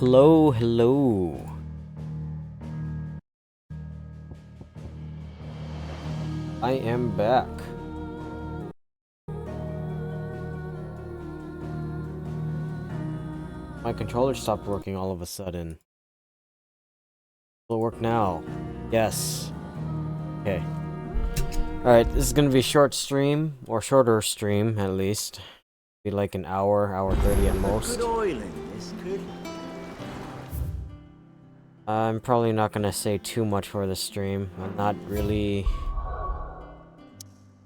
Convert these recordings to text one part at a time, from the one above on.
Hello, hello. I am back. My controller stopped working all of a sudden. Will it work now? Yes. Okay. Alright, this is gonna be a short stream, or shorter stream at least. Be like an hour 30 at most. Good oil in this, could. I'm probably not gonna say too much for the stream. I'm not really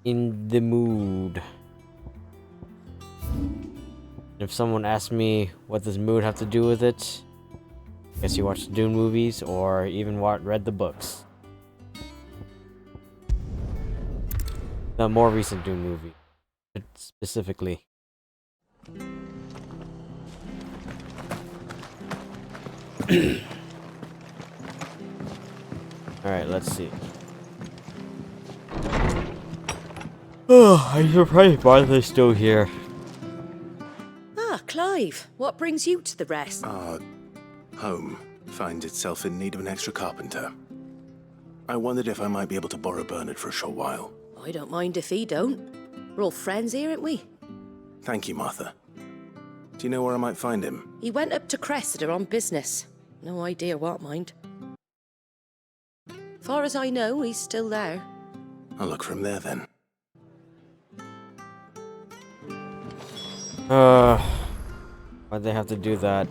in the mood. If someone asks me what does mood have to do with it, I guess you watched the Dune movies or even read the books. The more recent Dune movie, specifically. Alright, let's see. Oh, I'm surprised Martha's still here. Ah, Clive, what brings you to the rest? Home finds itself in need of an extra carpenter. I wondered if I might be able to borrow Bernard for a short while. I don't mind if he don't. We're all friends here, aren't we? Thank you, Martha. Do you know where I might find him? He went up to Cressida on business. No idea what, mind. Far as I know, he's still there. I'll look for him there then. Why'd they have to do that?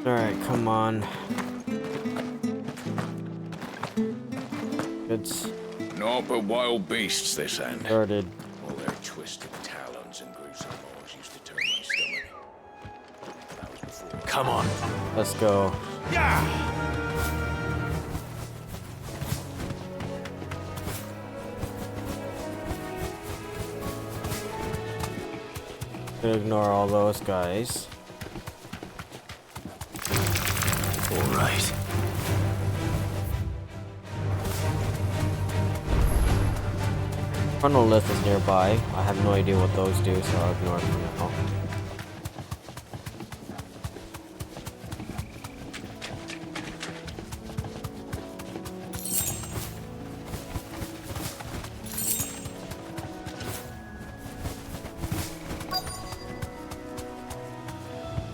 Alright, come on. It's Naught but wild beasts, this end. started. All their twisted talons and gruesome maws used to turn my stomach. That was before. Come on. Let's go. Ignore all those guys. All right. Chronolith is nearby. I have no idea what those do, so I'll ignore it for now.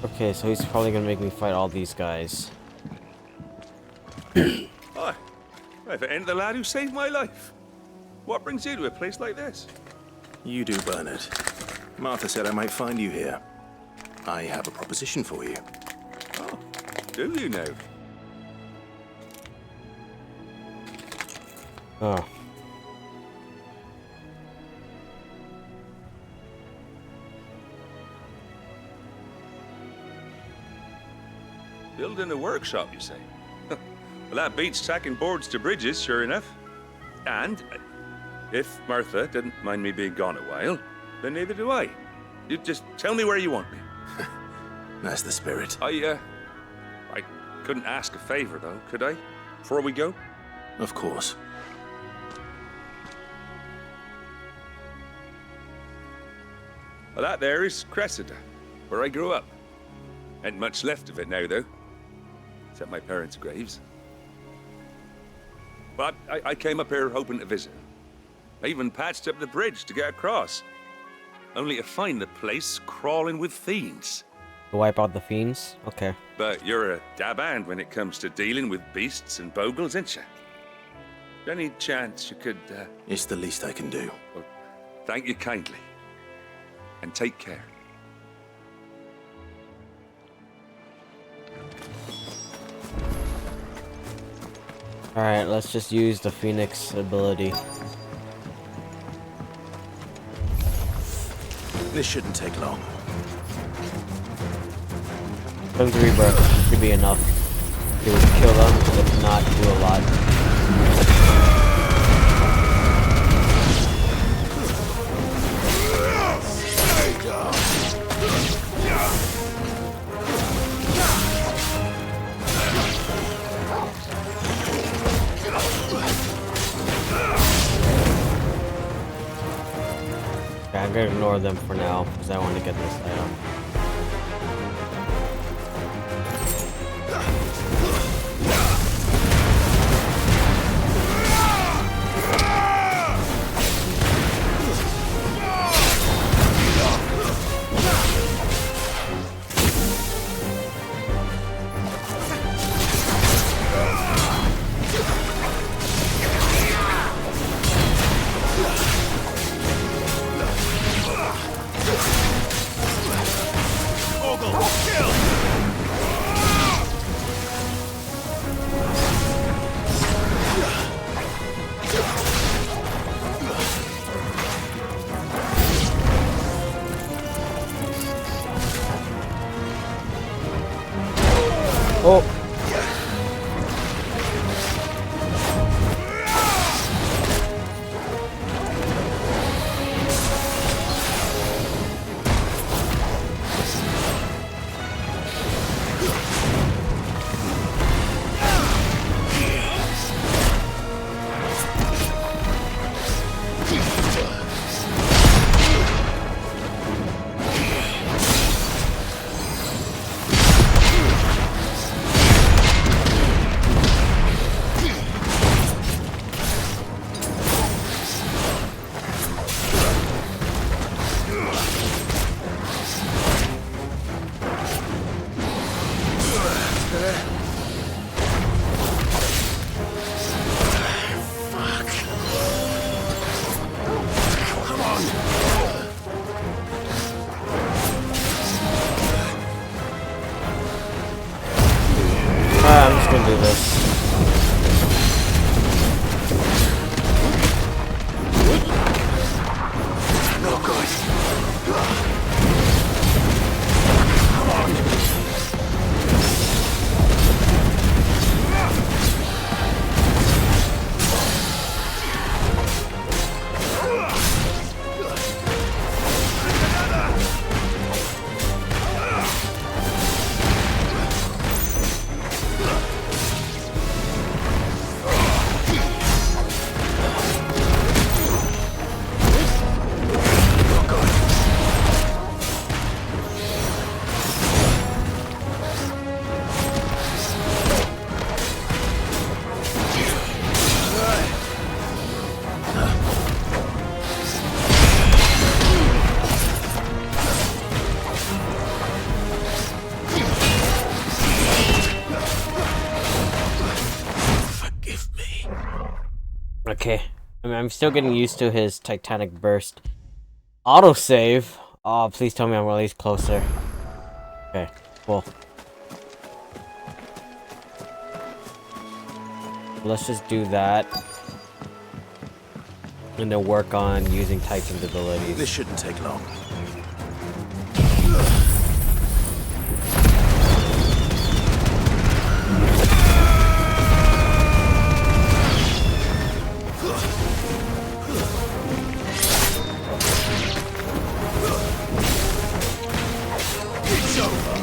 Okay, so he's probably gonna make me fight all these guys. Hi. If it ain't the lad who saved my life. What brings you to a place like this? You do, Bernard. Martha said I might find you here. I have a proposition for you. Oh, do you know? Oh. Building a workshop, you say? Well, that beats tacking boards to bridges, sure enough. And if Martha didn't mind me being gone a while, then neither do I. You just tell me where you want me. That's the spirit. I couldn't ask a favor, though, could I? Before we go? Of course. Well, that there is Cressida, where I grew up. Ain't much left of it now, though. Except my parents' graves. But I came up here hoping to visit. I even patched up the bridge to get across. Only to find the place crawling with fiends. To wipe out the fiends? Okay. But you're a dab hand when it comes to dealing with beasts and bogles, ain't you? Any chance you could, It's the least I can do. Well, thank you kindly. And take care. Alright, let's just use the Phoenix ability. This shouldn't take long. 3 breaths should be enough to kill them, if not do a lot. gonna ignore them for now because I want to get this item. Oh! I'm just gonna do this. No good. Okay. I mean, I'm still getting used to his Titanic Burst. Autosave? Oh, please tell me I'm at least closer. Okay, cool. Let's just do that. And then work on using Titan's abilities. This shouldn't take long. It's over.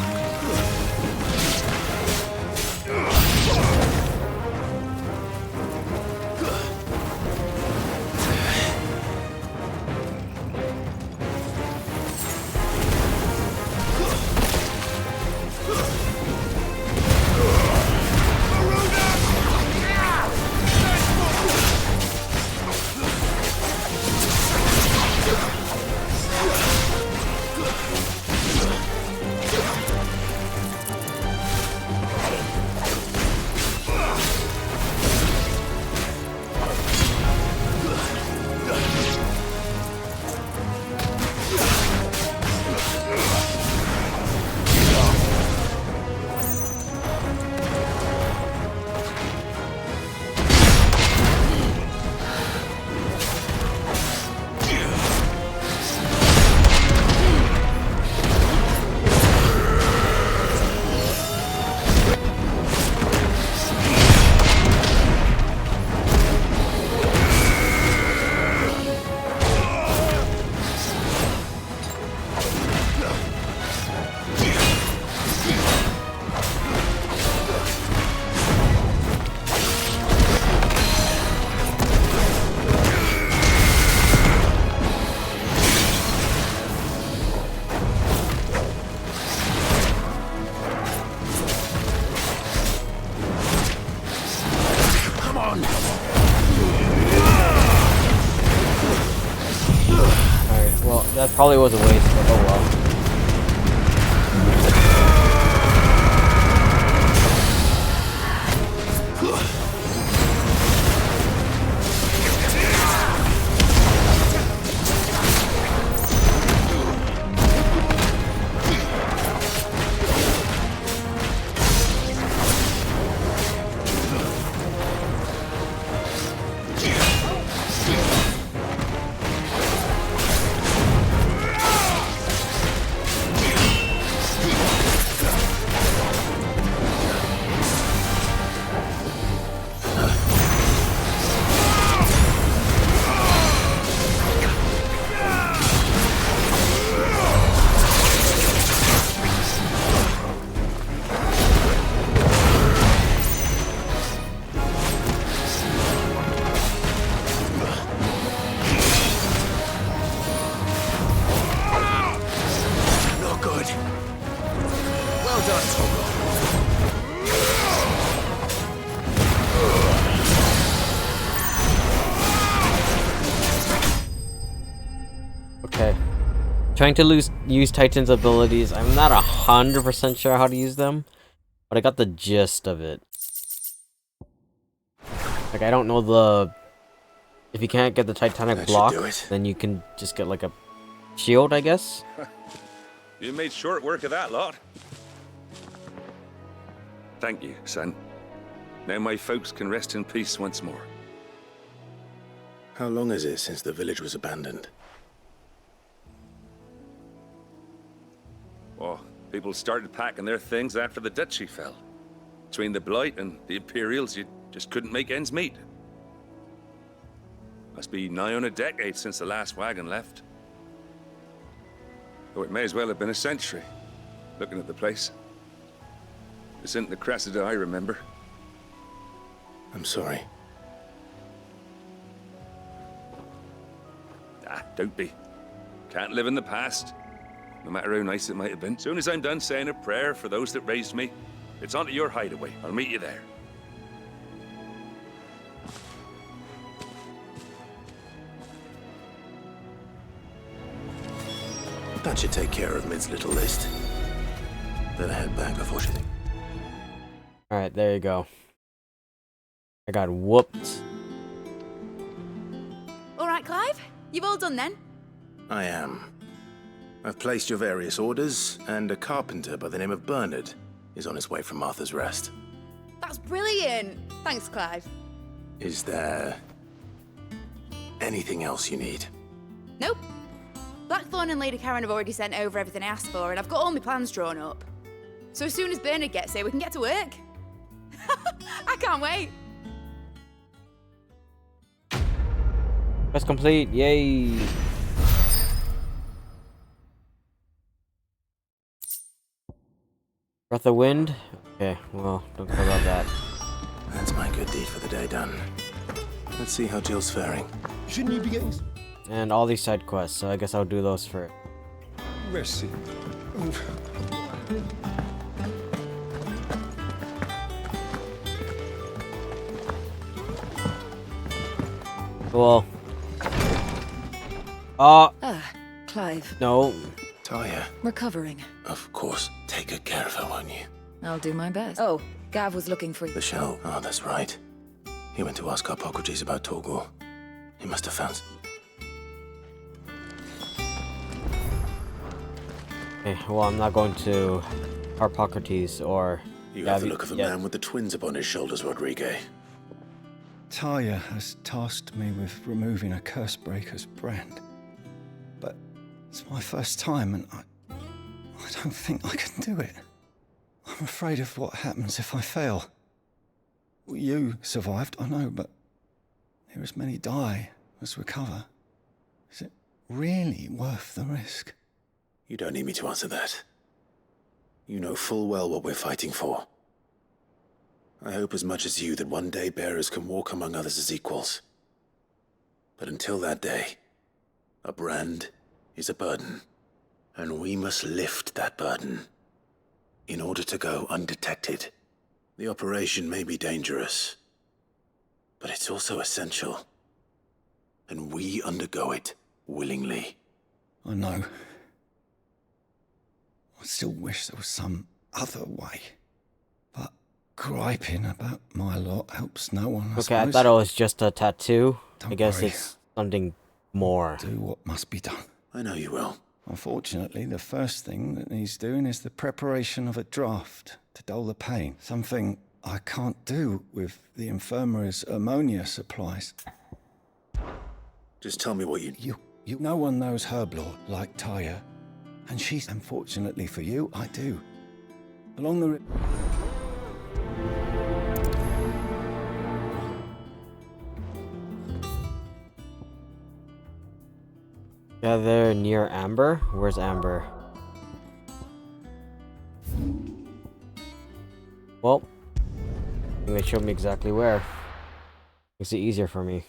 That probably was a waste, but oh well. Okay. Trying to use Titan's abilities. I'm not 100% sure how to use them, but I got the gist of it. Like, I don't know the... If you can't get the Titanic block, then you can just get, like, a shield, I guess? You made short work of that lot. Thank you, son. Now my folks can rest in peace once more. How long is it since the village was abandoned? Oh, people started packing their things after the duchy fell. Between the Blight and the Imperials, you just couldn't make ends meet. Must be nigh on a decade since the last wagon left. Oh, it may as well have been a century, looking at the place. This isn't the Cressida I remember. I'm sorry. Ah, don't be. Can't live in the past, no matter how nice it might have been. Soon as I'm done saying a prayer for those that raised me, it's on to your hideaway. I'll meet you there. That should take care of Mid's little list. Better head back before she thinks. Alright, there you go. I got whooped. Alright, Clive. You've all done then? I am. I've placed your various orders, and a carpenter by the name of Bernard is on his way from Martha's Rest. That's brilliant. Thanks, Clive. Is there anything else you need? Nope. Blackthorn and Lady Karen have already sent over everything I asked for, and I've got all my plans drawn up. So as soon as Bernard gets here, we can get to work. I can't wait. Quest complete, yay! Breath of Wind? Okay, well, don't care about that. That's my good deed for the day done. Let's see how Jill's faring. Shouldn't you be getting And all these side quests, so I guess I'll do those first. Merci. Well. Clive, No. Talia, recovering. of course. Take good care of her, won't you? I'll do my best. Oh, Gav was looking for you. The shell. Oh, that's right. He went to ask Harpocrates about Torgor. He must have found... Okay, well, I'm not going to Harpocrates or... You have the look of a man with the twins upon his shoulders, Rodrigue. Talia has tasked me with removing a Cursebreaker's brand. But it's my first time and I don't think I can do it. I'm afraid of what happens if I fail. You survived, I know, but here as many die as recover. Is it really worth the risk? You don't need me to answer that. You know full well what we're fighting for. I hope as much as you that one day bearers can walk among others as equals. But until that day, a brand is a burden, and we must lift that burden in order to go undetected. The operation may be dangerous, but it's also essential, and we undergo it willingly. I know. I still wish there was some other way. But griping about my lot helps no one, I Okay, I suppose. thought it was just a tattoo. I Don't guess worry. it's something more. Do what must be done. I know you will. Unfortunately, the first thing that needs doing is the preparation of a draft to dull the pain. Something I can't do with the infirmary's ammonia supplies. Just tell me what you... No one knows herb lore like Taya. And she's, unfortunately for you, I do. Along the... Yeah, they're near Amber. Where's Amber? Well, I think they showed me exactly where. Makes it easier for me.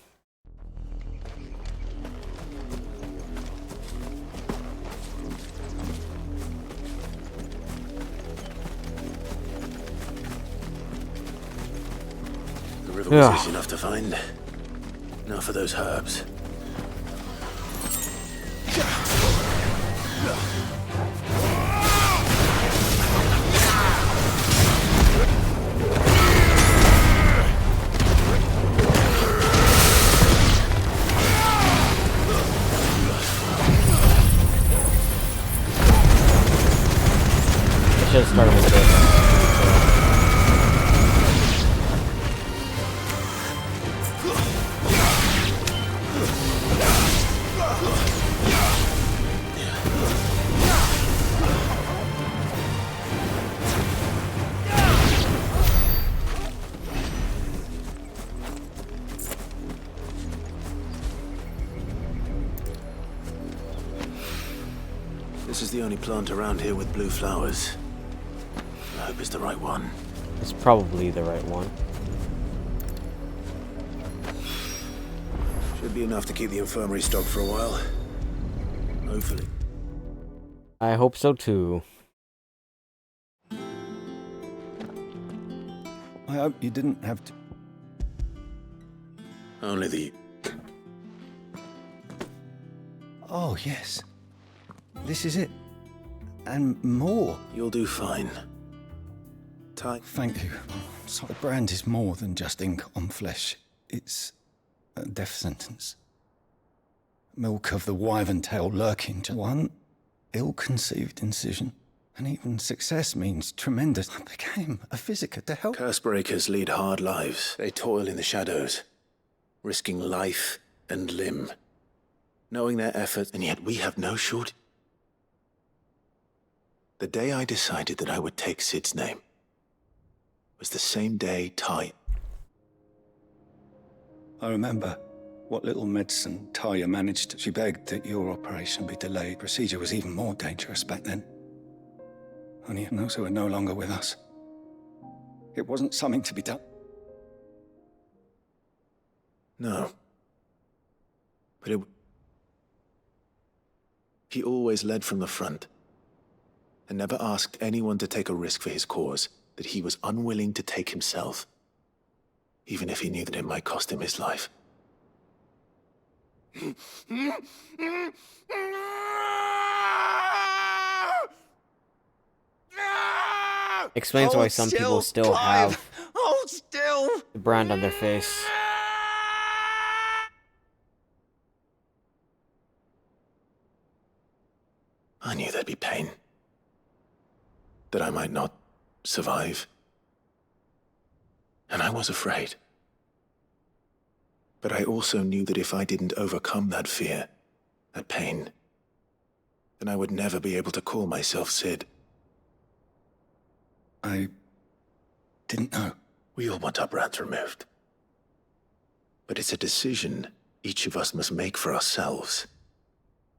The river was easy enough to find. Now for those herbs. I should have started with this. This is the only plant around here with blue flowers. I hope it's the right one. It's probably the right one. Should be enough to keep the infirmary stocked for a while. Hopefully. I hope so too. I hope you didn't have to... Only the... Oh, yes. This is it. And more. You'll do fine. Thank you. So the brand is more than just ink on flesh. It's a death sentence. Milk of the wyvern tail lurking to one ill-conceived incision. And even success means tremendous. I became a physiker to help. Curse breakers lead hard lives. They toil in the shadows, risking life and limb. Knowing their efforts, and yet we have no shortage. The day I decided that I would take Sid's name was the same day Ty... I remember what little medicine Taya managed. She begged that your operation be delayed. Procedure was even more dangerous back then. Only those who are no longer with us. It wasn't something to be done. No. But he always led from the front, and never asked anyone to take a risk for his cause that he was unwilling to take himself, even if he knew that it might cost him his life. Explains why some people still have the brand on their face. I knew there'd be pain. That I might not survive. And I was afraid. But I also knew that if I didn't overcome that fear, that pain, then I would never be able to call myself Sid. I didn't know. We all want our brands removed. But it's a decision each of us must make for ourselves,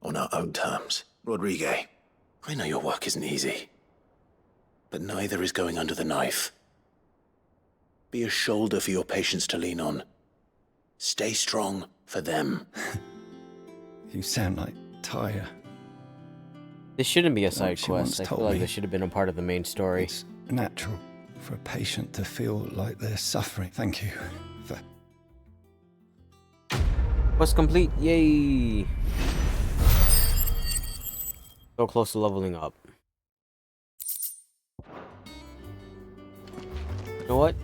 on our own terms. Rodrigue, I know your work isn't easy, but neither is going under the knife. Be a shoulder for your patients to lean on. Stay strong for them. You sound like Taya. This shouldn't be a side she once quest. I told feel like me. this should have been a part of the main story. It's natural for a patient to feel like they're suffering. Thank you for... Quest complete, yay! So close to leveling up. You know what?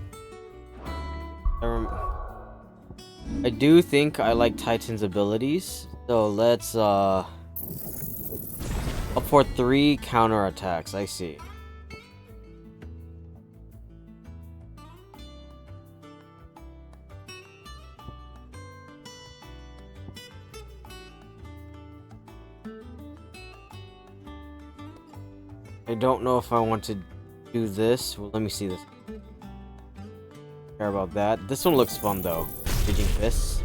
I do think I like Titan's abilities, so let's up for 3 counter attacks. I see. I don't know if I want to do this. Well, let me see this. Care about that. This one looks fun though. Raging Fists.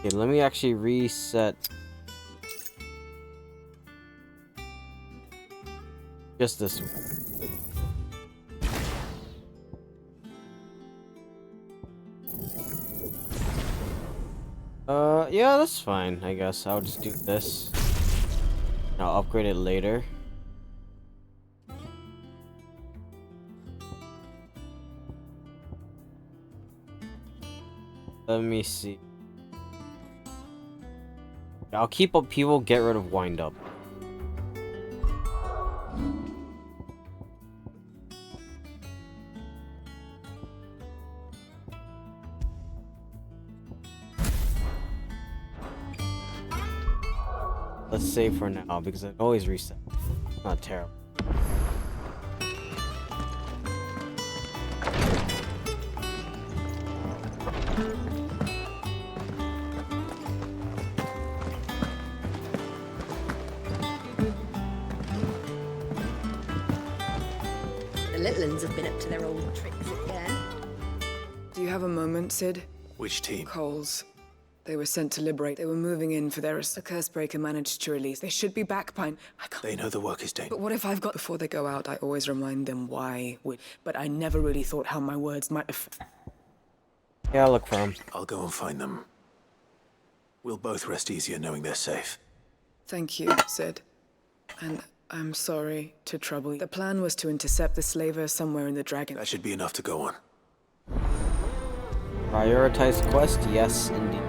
Okay, let me actually reset. Just this one. Yeah, that's fine, I guess. I'll just do this. I'll upgrade it later. Let me see. I'll keep up people, get rid of wind up. Let's save for now because it always resets. Not terrible. The little uns have been up to their old tricks again. Do you have a moment, Sid? Which team? Coles. They were sent to liberate. They were moving in for their a curse breaker managed to release. They should be back, Pine. I can't. They know the work is done. But what if I've got... Before they go out, I always remind them why we... But I never really thought how my words might have... Yeah, I'll look for them. I'll go and find them. We'll both rest easier knowing they're safe. Thank you, Sid. And I'm sorry to trouble you. The plan was to intercept the slaver somewhere in the dragon. That should be enough to go on. Prioritize quest? Yes, indeed.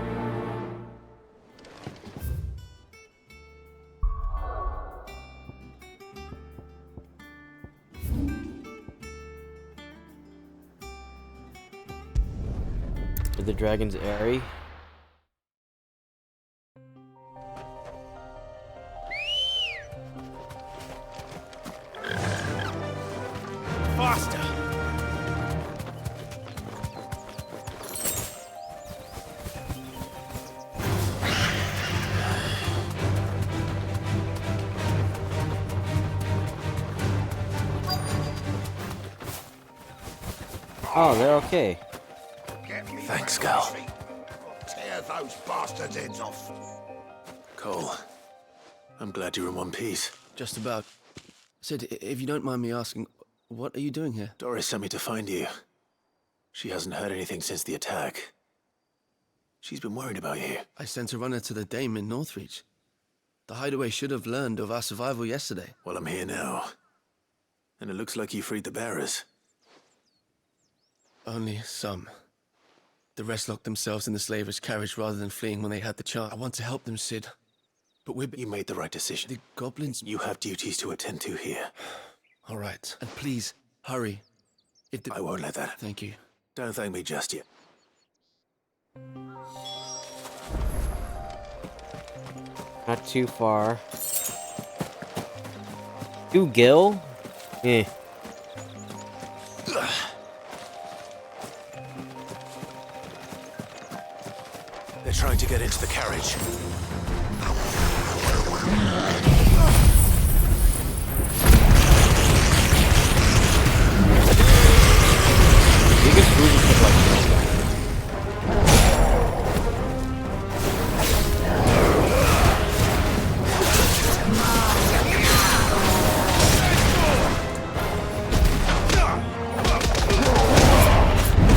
The dragon's airy. Faster! Oh, they're okay. Thanks, Gal. Tear those bastards' heads off. Cole, I'm glad you're in one piece. Just about. Sid, if you don't mind me asking, what are you doing here? Doris sent me to find you. She hasn't heard anything since the attack. She's been worried about you. I sent a runner to the Dame in Northreach. The hideaway should have learned of our survival yesterday. Well, I'm here now. And it looks like you freed the bearers. Only some. The rest locked themselves in the slaver's carriage rather than fleeing when they had the chance. I want to help them, Sid. But You made the right decision. The goblins... You have duties to attend to here. All right. And please, hurry. If the... I won't let that. Thank you. Don't thank me just yet. Not too far. You Gil? Eh. They're trying to get into the carriage. Biggest movie could like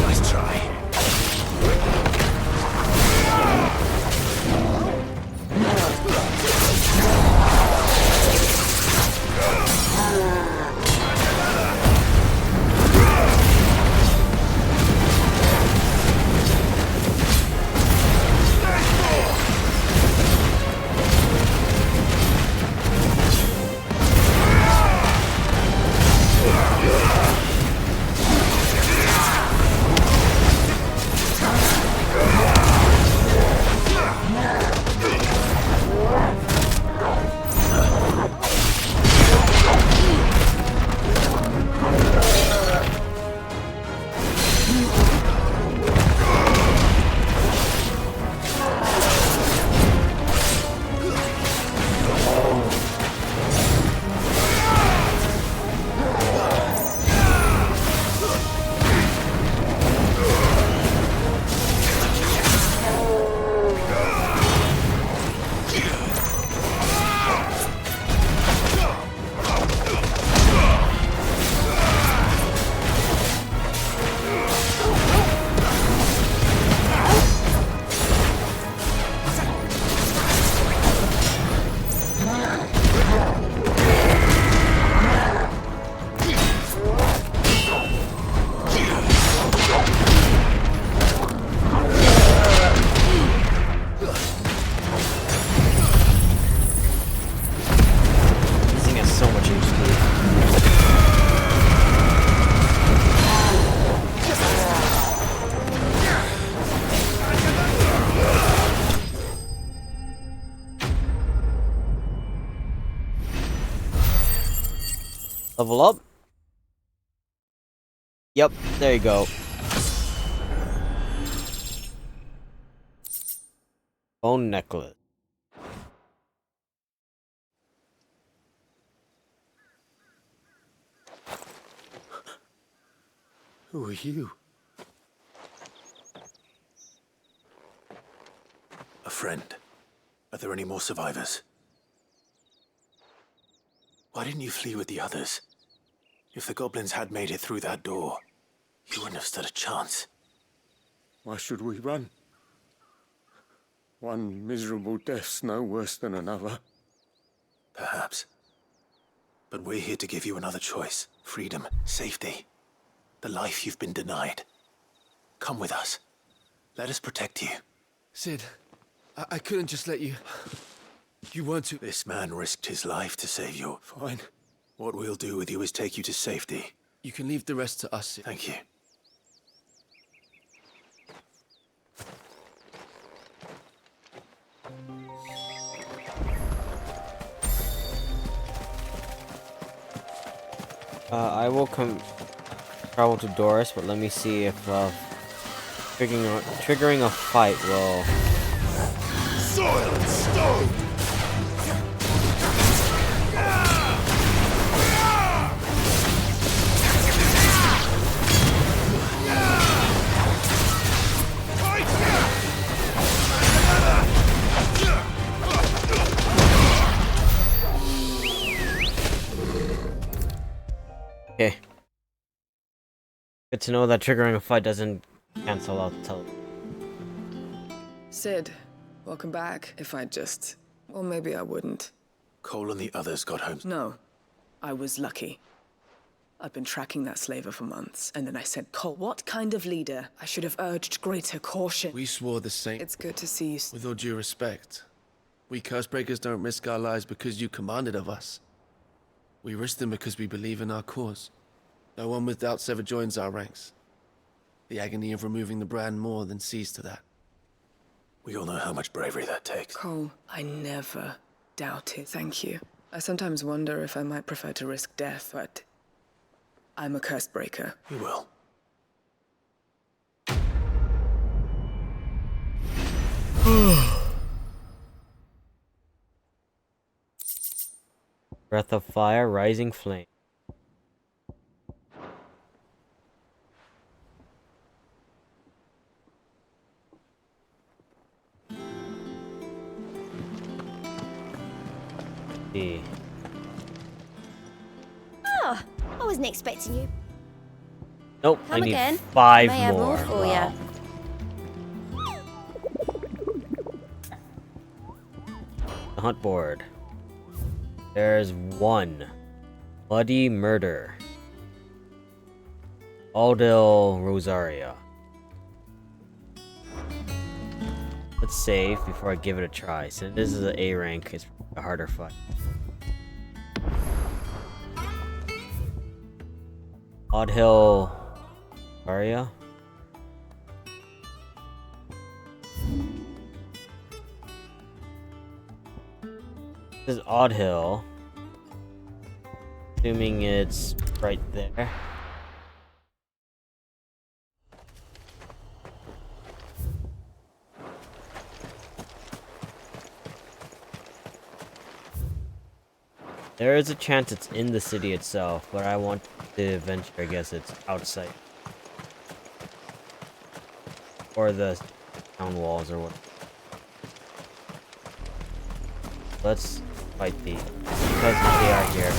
Nice try. Level up. Yep, there you go. Bone necklace. Who are you? A friend. Are there any more survivors? Why didn't you flee with the others? If the goblins had made it through that door, you wouldn't have stood a chance. Why should we run? One miserable death's no worse than another. Perhaps. But we're here to give you another choice. Freedom, safety. The life you've been denied. Come with us. Let us protect you. Sid, I couldn't just let you... You weren't to... This man risked his life to save you. Fine. What we'll do with you is take you to safety. You can leave the rest to us, Sid. Thank you. I will travel to Doris, but let me see if triggering a fight will. Soil and stone! Okay. Good to know that triggering a fight doesn't cancel out the Sid, welcome back. If I just... Well, maybe I wouldn't. Cole and the others got home. No, I was lucky. I've been tracking that slaver for months, and then I said, Cole, what kind of leader? I should have urged greater caution. We swore the same. It's good to see you. With all due respect, we Cursebreakers don't risk our lives because you commanded of us. We risk them because we believe in our cause. No one with doubts ever joins our ranks. The agony of removing the brand more than sees to that. We all know how much bravery that takes. Cole, I never doubted. Thank you. I sometimes wonder if I might prefer to risk death, but I'm a Cursebreaker. You will. Breath of fire, rising flame. See. Oh, I wasn't expecting you. Nope, Come I need again. 5 May have more. more for Wow. The hunt board. There's 1. Bloody murder. Aldil Rosaria. Let's save before I give it a try. Since this is an A rank, it's a harder fight. Odd Hill Aria. This is Odd Hill. Assuming it's right there. There is a chance it's in the city itself, but I want to venture, I guess it's outside. Or the town walls or what. Let's fight these, because they are here.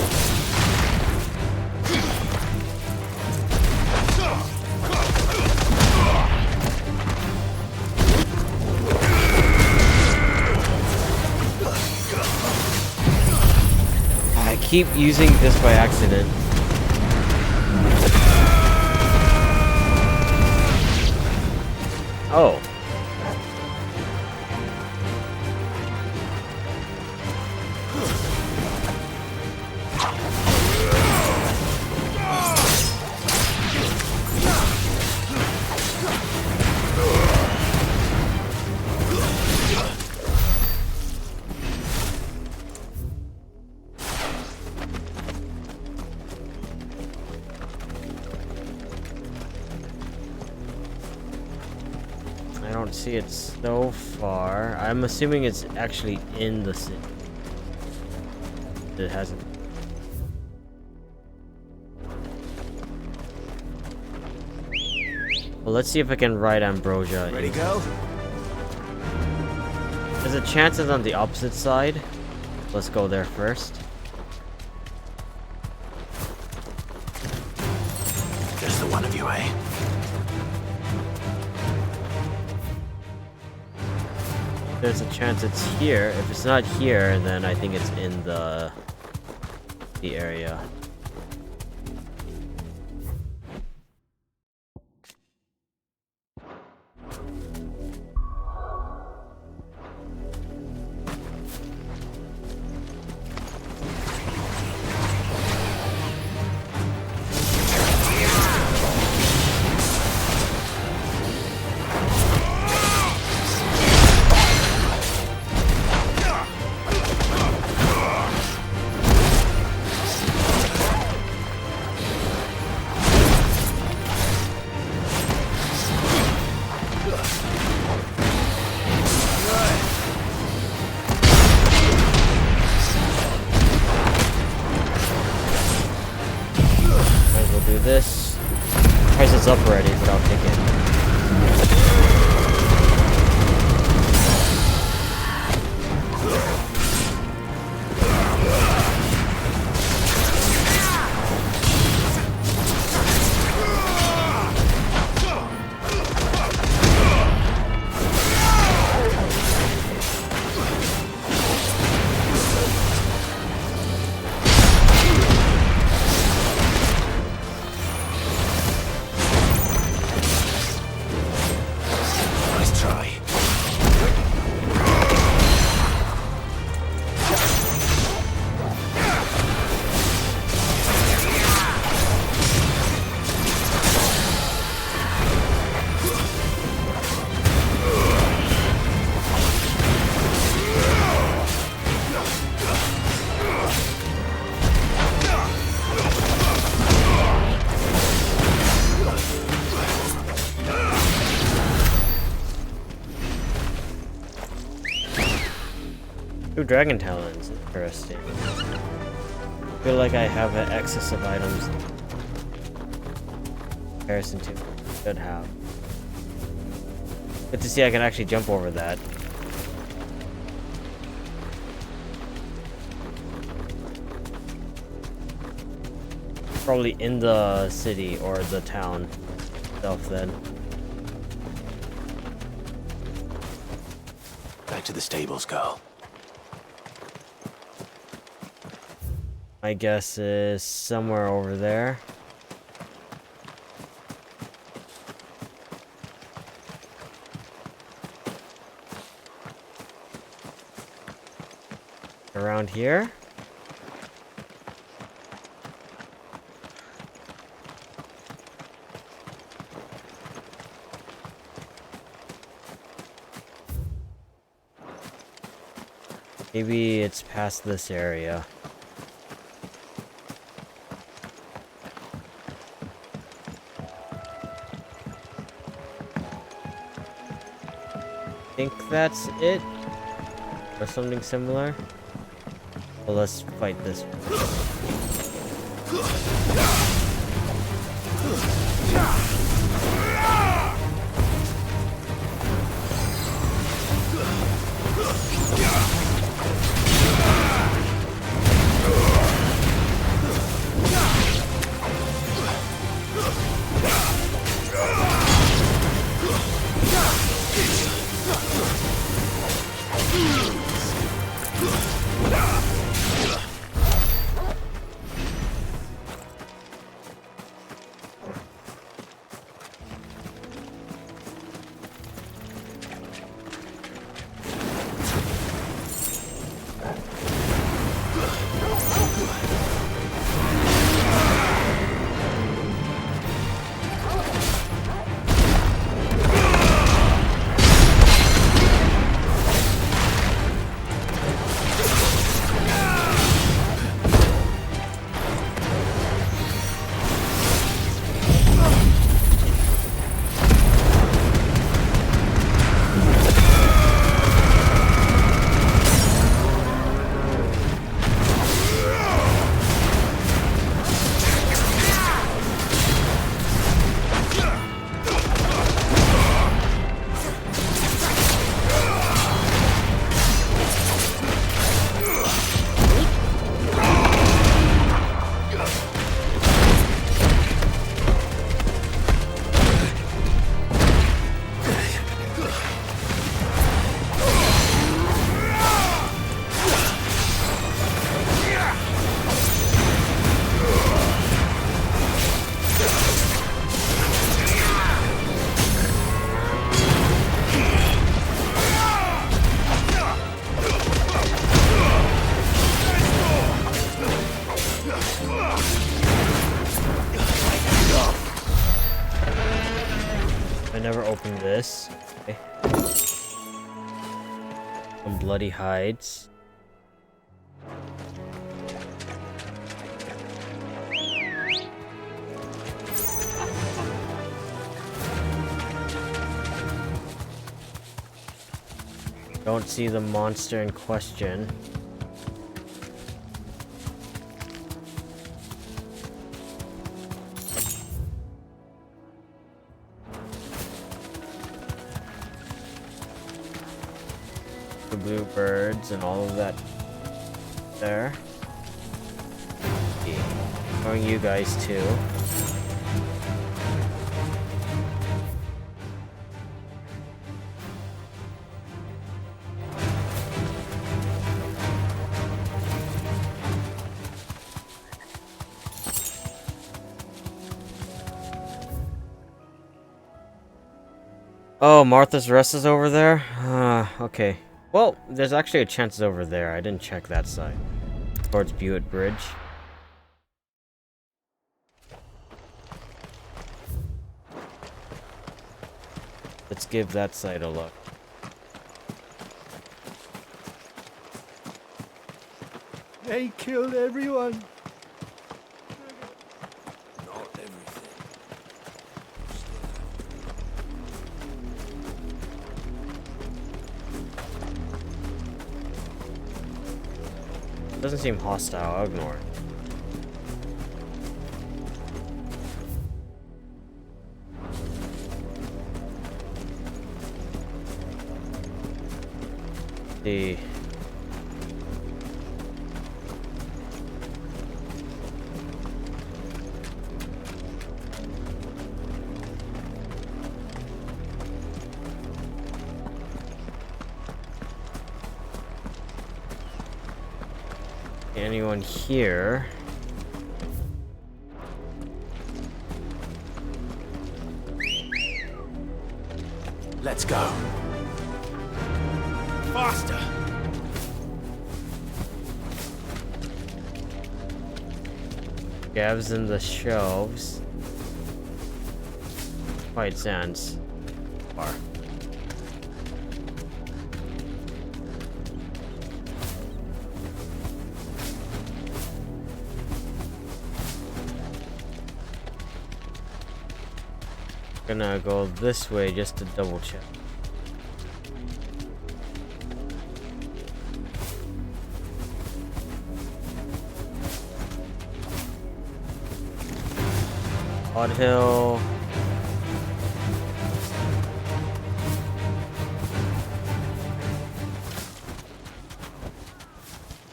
I keep using this by accident. Oh. I don't see it so far. I'm assuming it's actually in the city. It hasn't. Well, let's see if I can ride Ambrosia. Ready, go? There's a chance it's on the opposite side. Let's go there first. Just the one of you, eh? There's a chance it's here. If it's not here, then I think it's in the area. Do this. Price is up already, but I'll take it. Ooh, Dragon Talons. Interesting. I feel like I have an excess of items in comparison to what I should have. Good to see I can actually jump over that. Probably in the city or the town itself then. Back to the stables, girl. My guess is somewhere over there. Around here? Maybe it's past this area. I think that's it, or something similar. Well, let's fight this one. I never opened this. Okay. Some bloody hides. Don't see the monster in question. The bluebirds and all of that there. Okay. Showing you guys too. Oh, Martha's Rest is over there? Okay. Well, there's actually a chance it's over there. I didn't check that side. Towards Buick Bridge. Let's give that side a look. They killed everyone. Not everything. Doesn't seem hostile. I'll ignore it. See. Anyone here? Let's go. Faster. Gav's in the shelves. White sands. Bar. Gonna go this way just to double check. Odd Hill.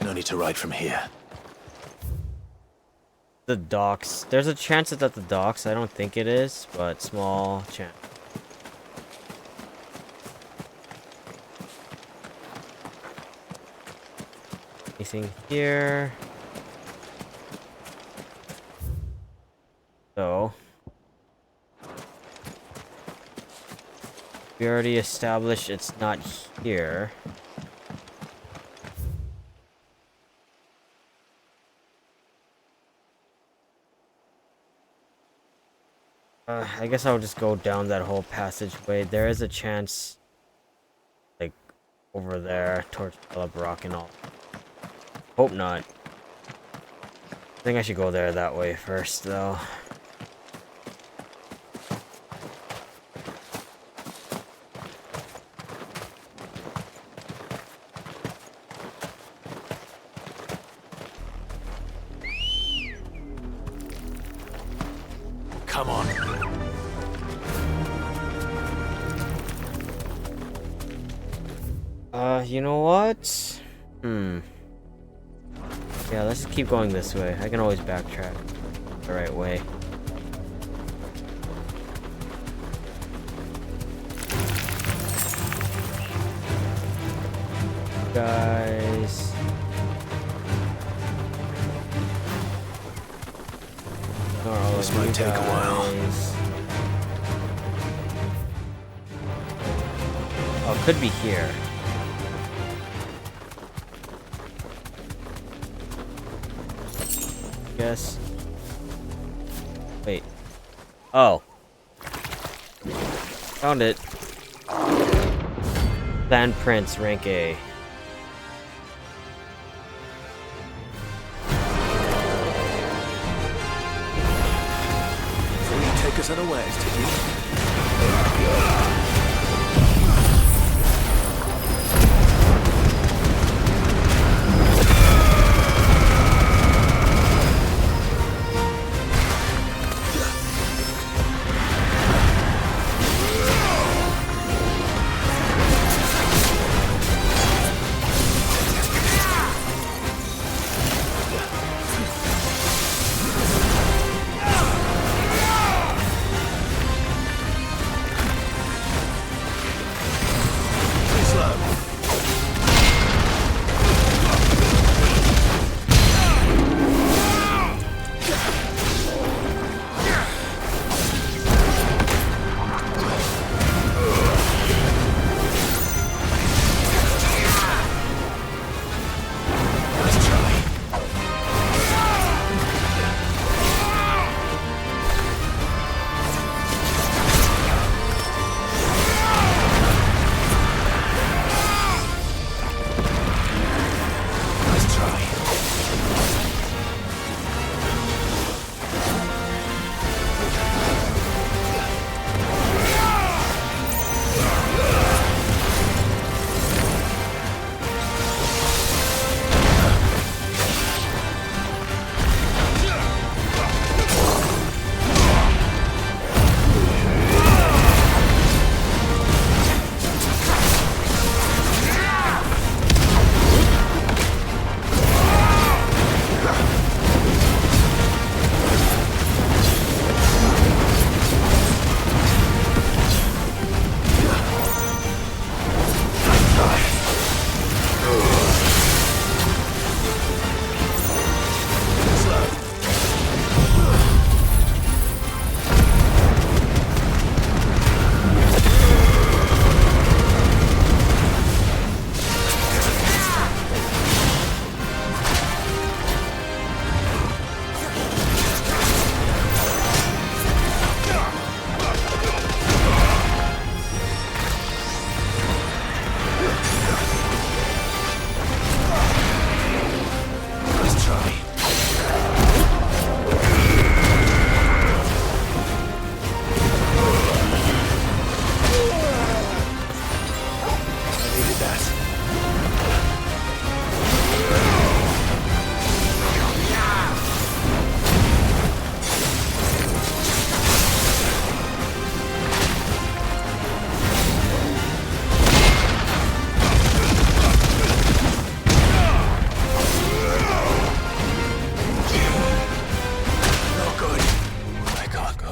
No need to ride from here. The docks. There's a chance it's at the docks. I don't think it is, but small chance. Anything here? So we already established it's not here. I guess I'll just go down that whole passageway. There is a chance, like, over there towards Philip Rock and all. Hope not. I think I should go there that way first, though. Come on. You know what? Yeah, let's just keep going this way. I can always backtrack the right way. Guys. This might take a while. Oh, it could be here. Guess. Wait. Oh. Found it. Clan Prince, rank A. So you take us unawares, did you?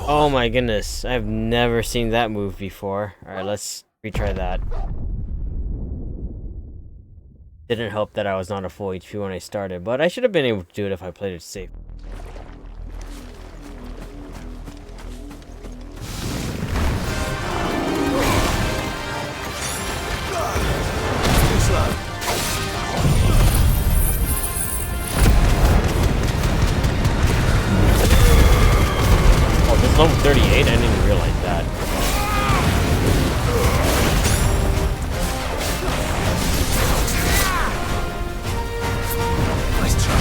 Oh my goodness, I've never seen that move before. Alright, let's retry that. Didn't help that I was not a full HP when I started, but I should have been able to do it if I played it safe. Oh, this is level 38? I didn't even realize that. Nice try.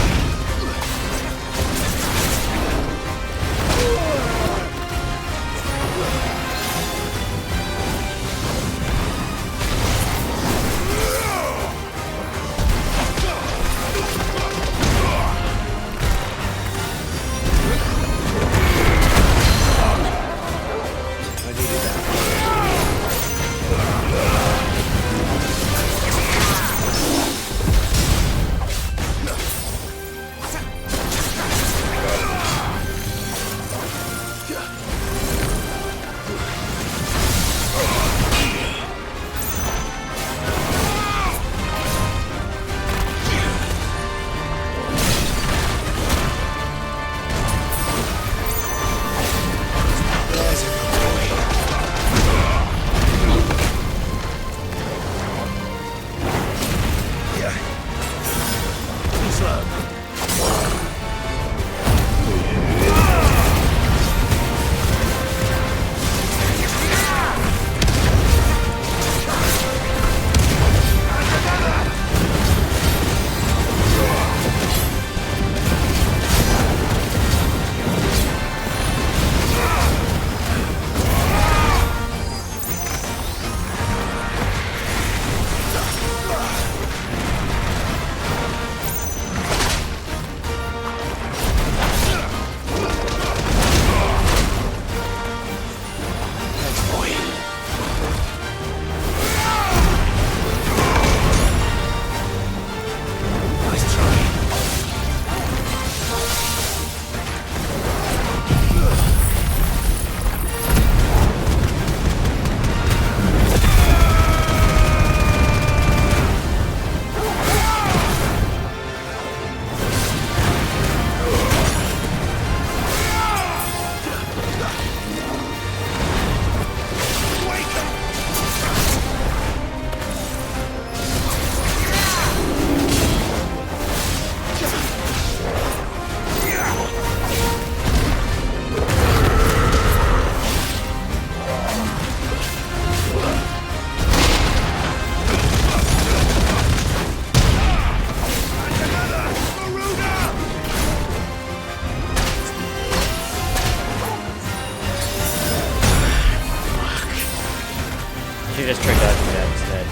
She just tried dodging that instead.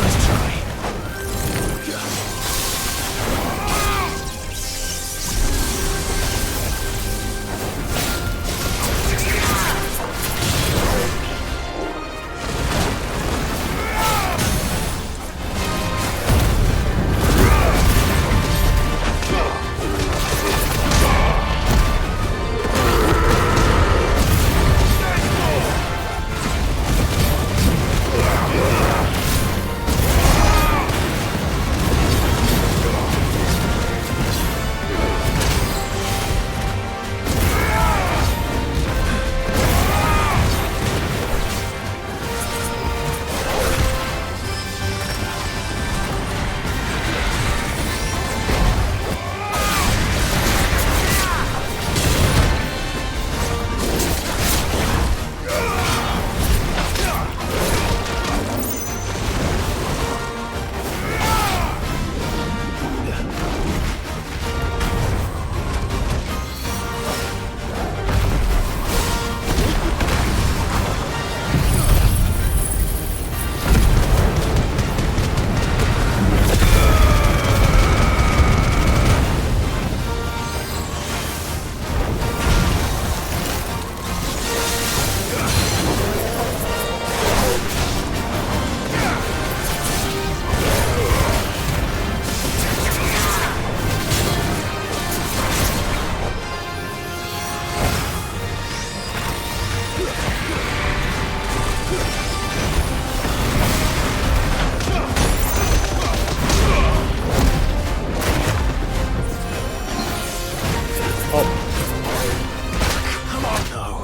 Let's try.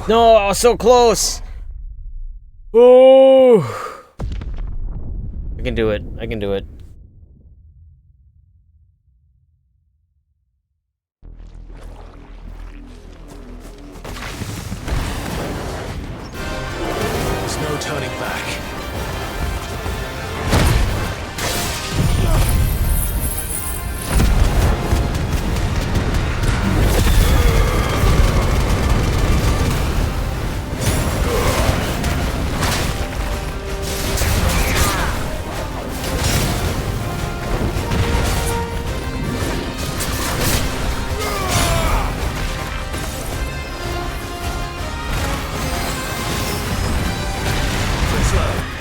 No, I was so close. Oh, I can do it. I can do it. There's no turning back. Slow.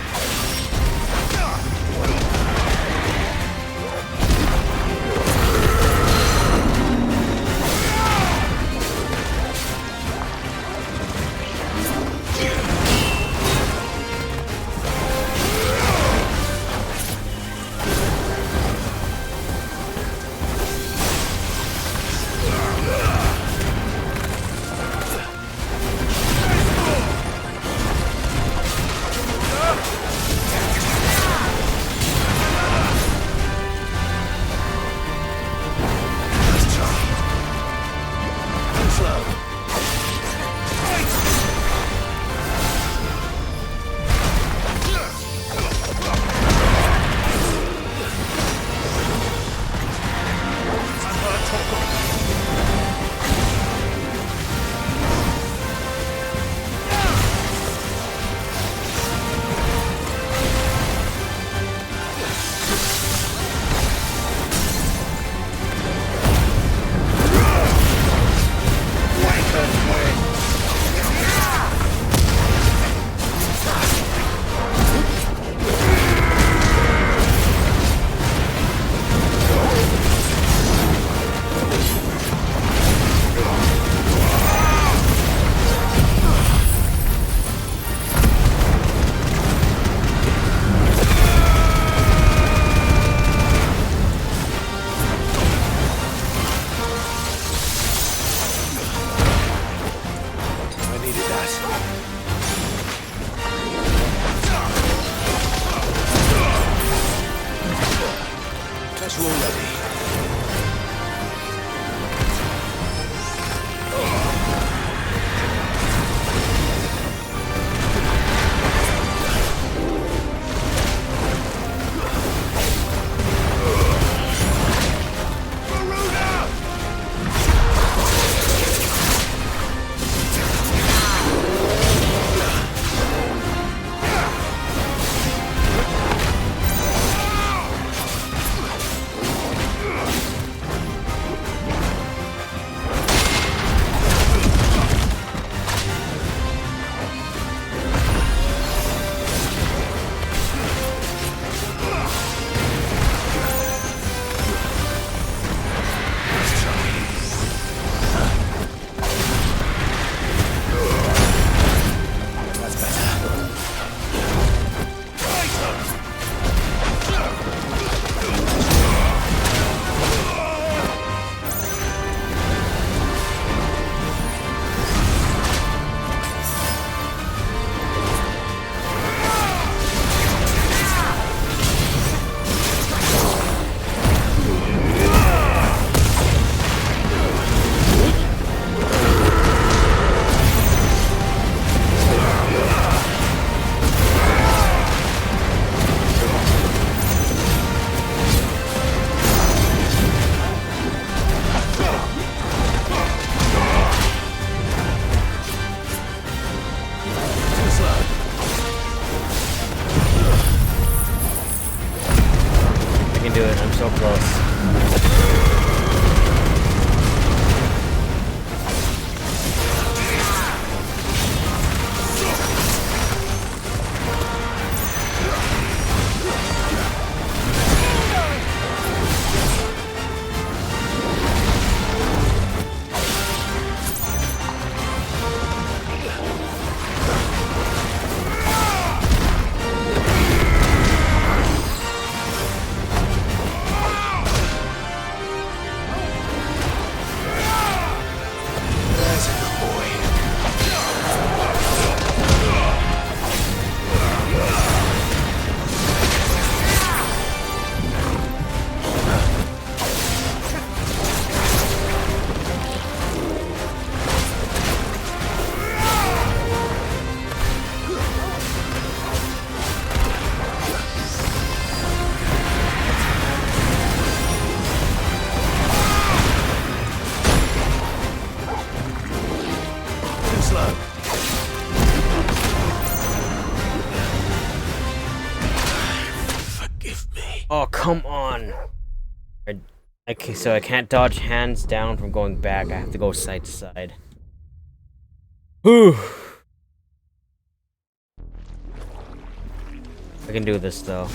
so close. Oh, come on. Okay, so I can't dodge hands down from going back. I have to go side to side. Whew. I can do this, though.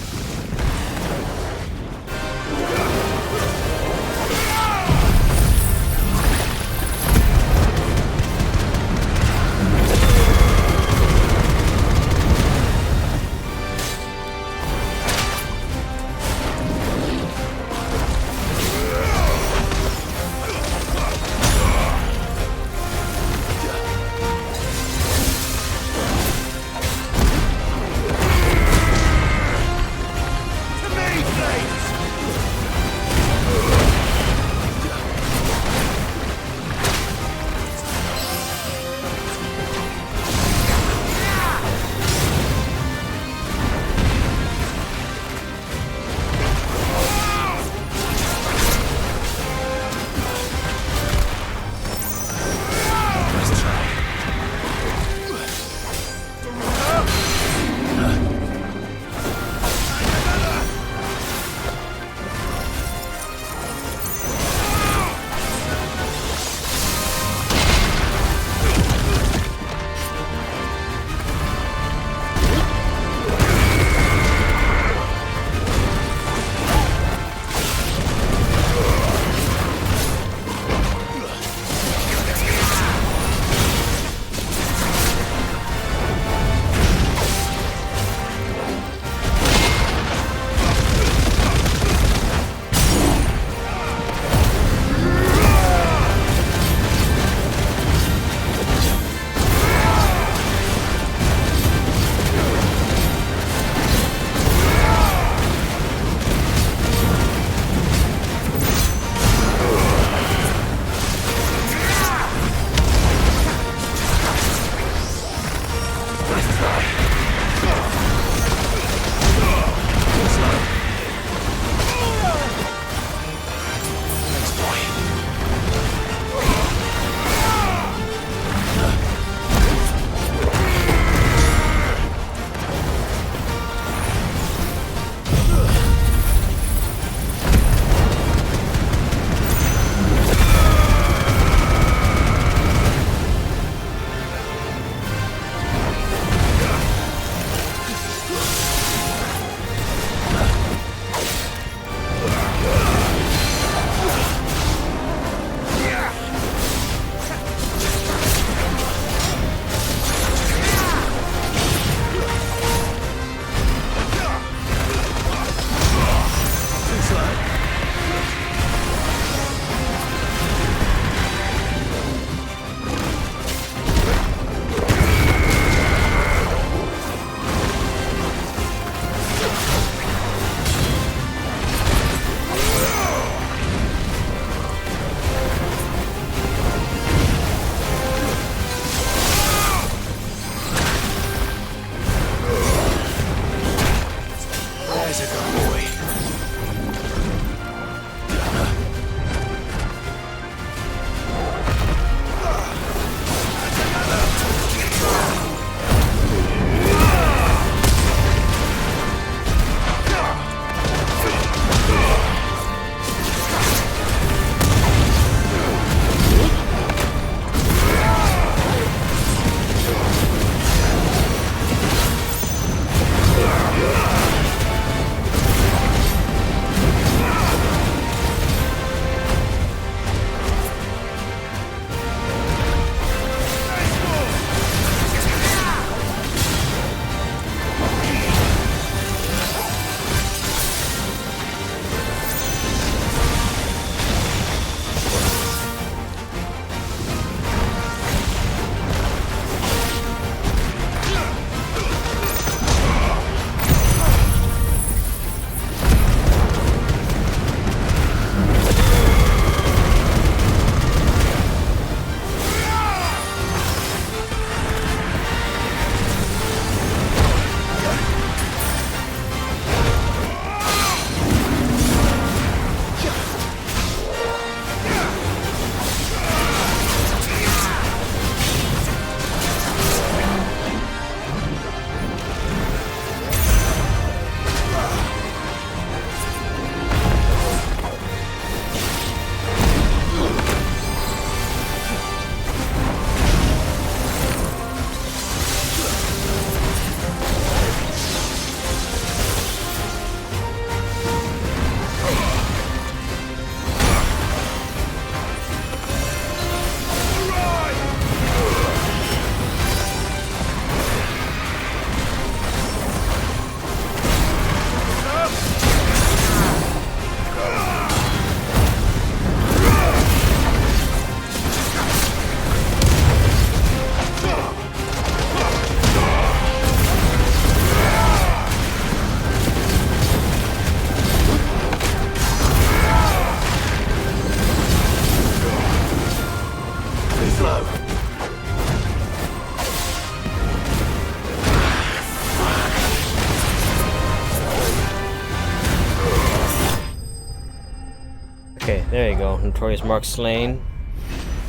go. Notorious Mark slain.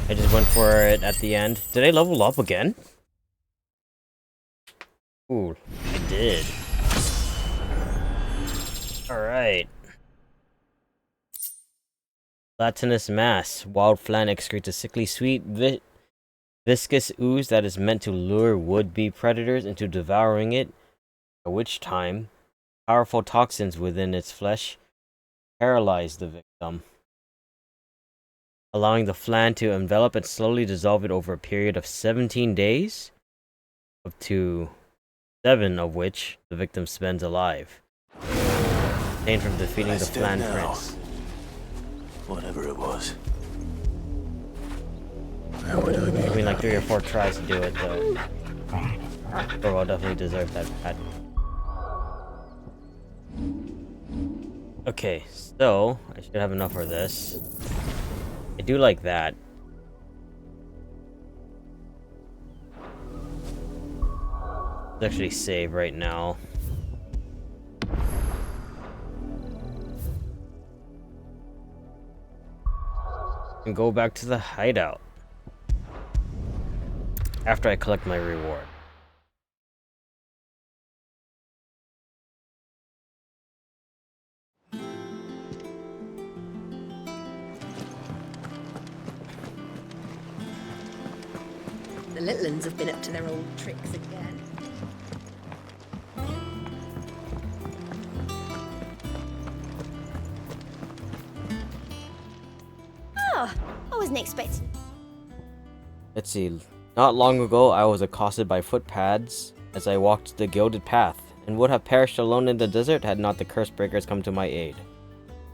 I just went for it at the end. Did I level up again? Ooh, I did. Alright. Latinous mass. Wild flan excretes a sickly sweet, viscous ooze that is meant to lure would-be predators into devouring it, at which time powerful toxins within its flesh paralyze the victim, allowing the flan to envelop and slowly dissolve it over a period of 17 days, up to 7 of which the victim spends alive. Obtained from defeating the flan prince. Whatever it was. I mean, like 3 or 4 tries to do it, though. Thorwald definitely deserved that pat. Okay, so I should have enough for this. I do like that. Let's actually save right now. And go back to the hideout after I collect my reward. The little uns have been up to their old tricks again. Oh, I wasn't expecting. Let's see. Not long ago, I was accosted by footpads as I walked the gilded path, and would have perished alone in the desert had not the curse breakers come to my aid.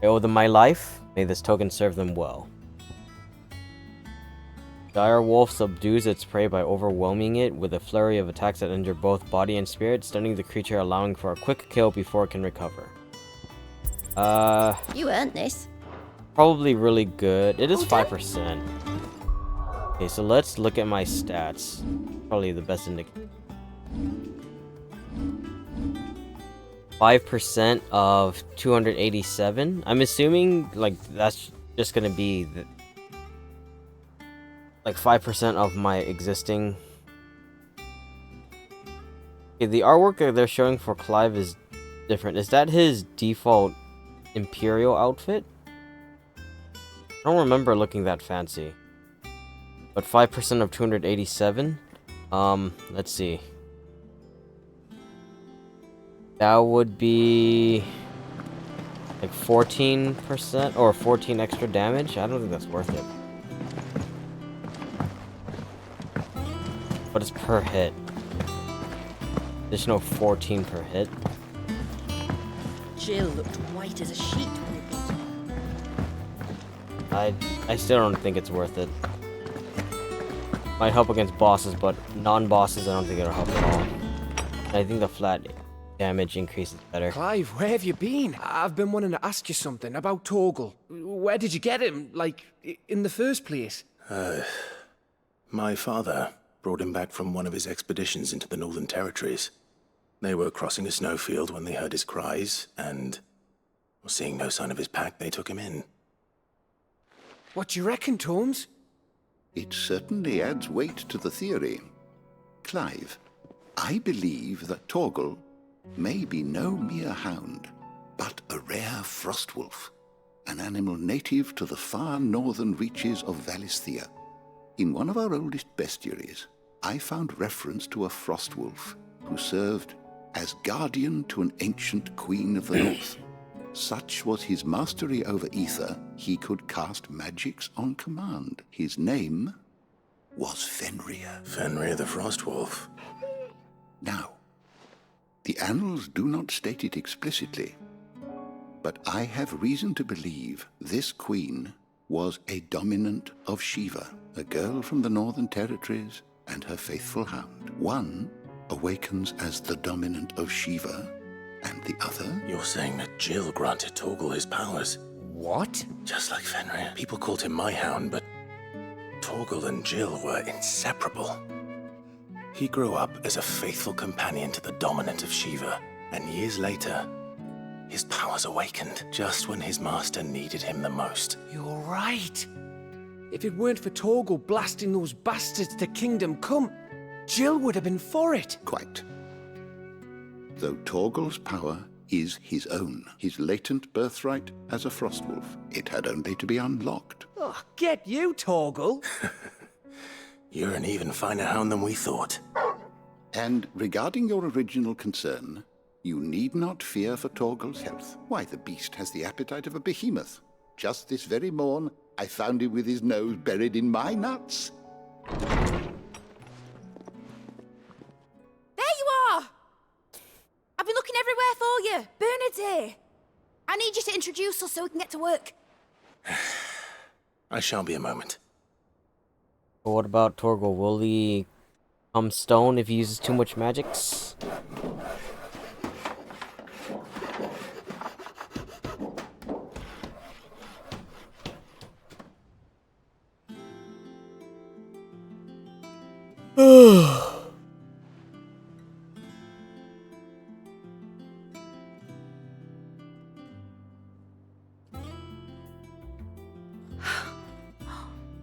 I owe them my life. May this token serve them well. Dire Wolf subdues its prey by overwhelming it with a flurry of attacks that injure both body and spirit, stunning the creature, allowing for a quick kill before it can recover. You earned this. Probably really good. It is 5%. Okay, so let's look at my stats. Probably the best indicator. 5% of 287. I'm assuming like that's just gonna be like 5% of my existing. Okay, the artwork that they're showing for Clive is different. Is that his default Imperial outfit? I don't remember looking that fancy. But 5% of 287? Let's see. That would be like 14% or 14 extra damage. I don't think that's worth it. But it's per hit. There's no 14 per hit. Jill looked white as a sheet when we brought her. I still don't think it's worth it. Might help against bosses, but non-bosses I don't think it'll help at all. And I think the flat damage increase is better. Clive, where have you been? I've been wanting to ask you something about Torgal. Where did you get him, like, in the first place? My father brought him back from one of his expeditions into the Northern Territories. They were crossing a snowfield when they heard his cries, and seeing no sign of his pack, they took him in. What do you reckon, Tomes? It certainly adds weight to the theory. Clive, I believe that Torgal may be no mere hound, but a rare frostwolf, an animal native to the far northern reaches of Valisthea. In one of our oldest bestiaries, I found reference to a frostwolf who served as guardian to an ancient queen of the north. Such was his mastery over ether, he could cast magics on command. His name was Fenrir. Fenrir the Frostwolf. Now, the annals do not state it explicitly, but I have reason to believe this queen was a dominant of Shiva, a girl from the Northern Territories, and her faithful hound. One awakens as the dominant of Shiva, and the other... You're saying that Jill granted Torgal his powers? What? Just like Fenrir. People called him my hound, but Torgal and Jill were inseparable. He grew up as a faithful companion to the dominant of Shiva, and years later, His powers awakened just when his master needed him the most. You're right. If it weren't for Torgal blasting those bastards to Kingdom Come, Jill would have been for it. Quite. Though Torgal's power is his own, his latent birthright as a Frostwolf, it had only to be unlocked. Oh, get you, Torgal. You're an even finer hound than we thought. And regarding your original concern, you need not fear for Torgal's health. Why, the beast has the appetite of a behemoth. Just this very morn, I found him with his nose buried in my nuts. There you are! I've been looking everywhere for you. Bernard's here. I need you to introduce us so we can get to work. I shan't be a moment. But what about Torgal? Will he become stone if he uses too much magics?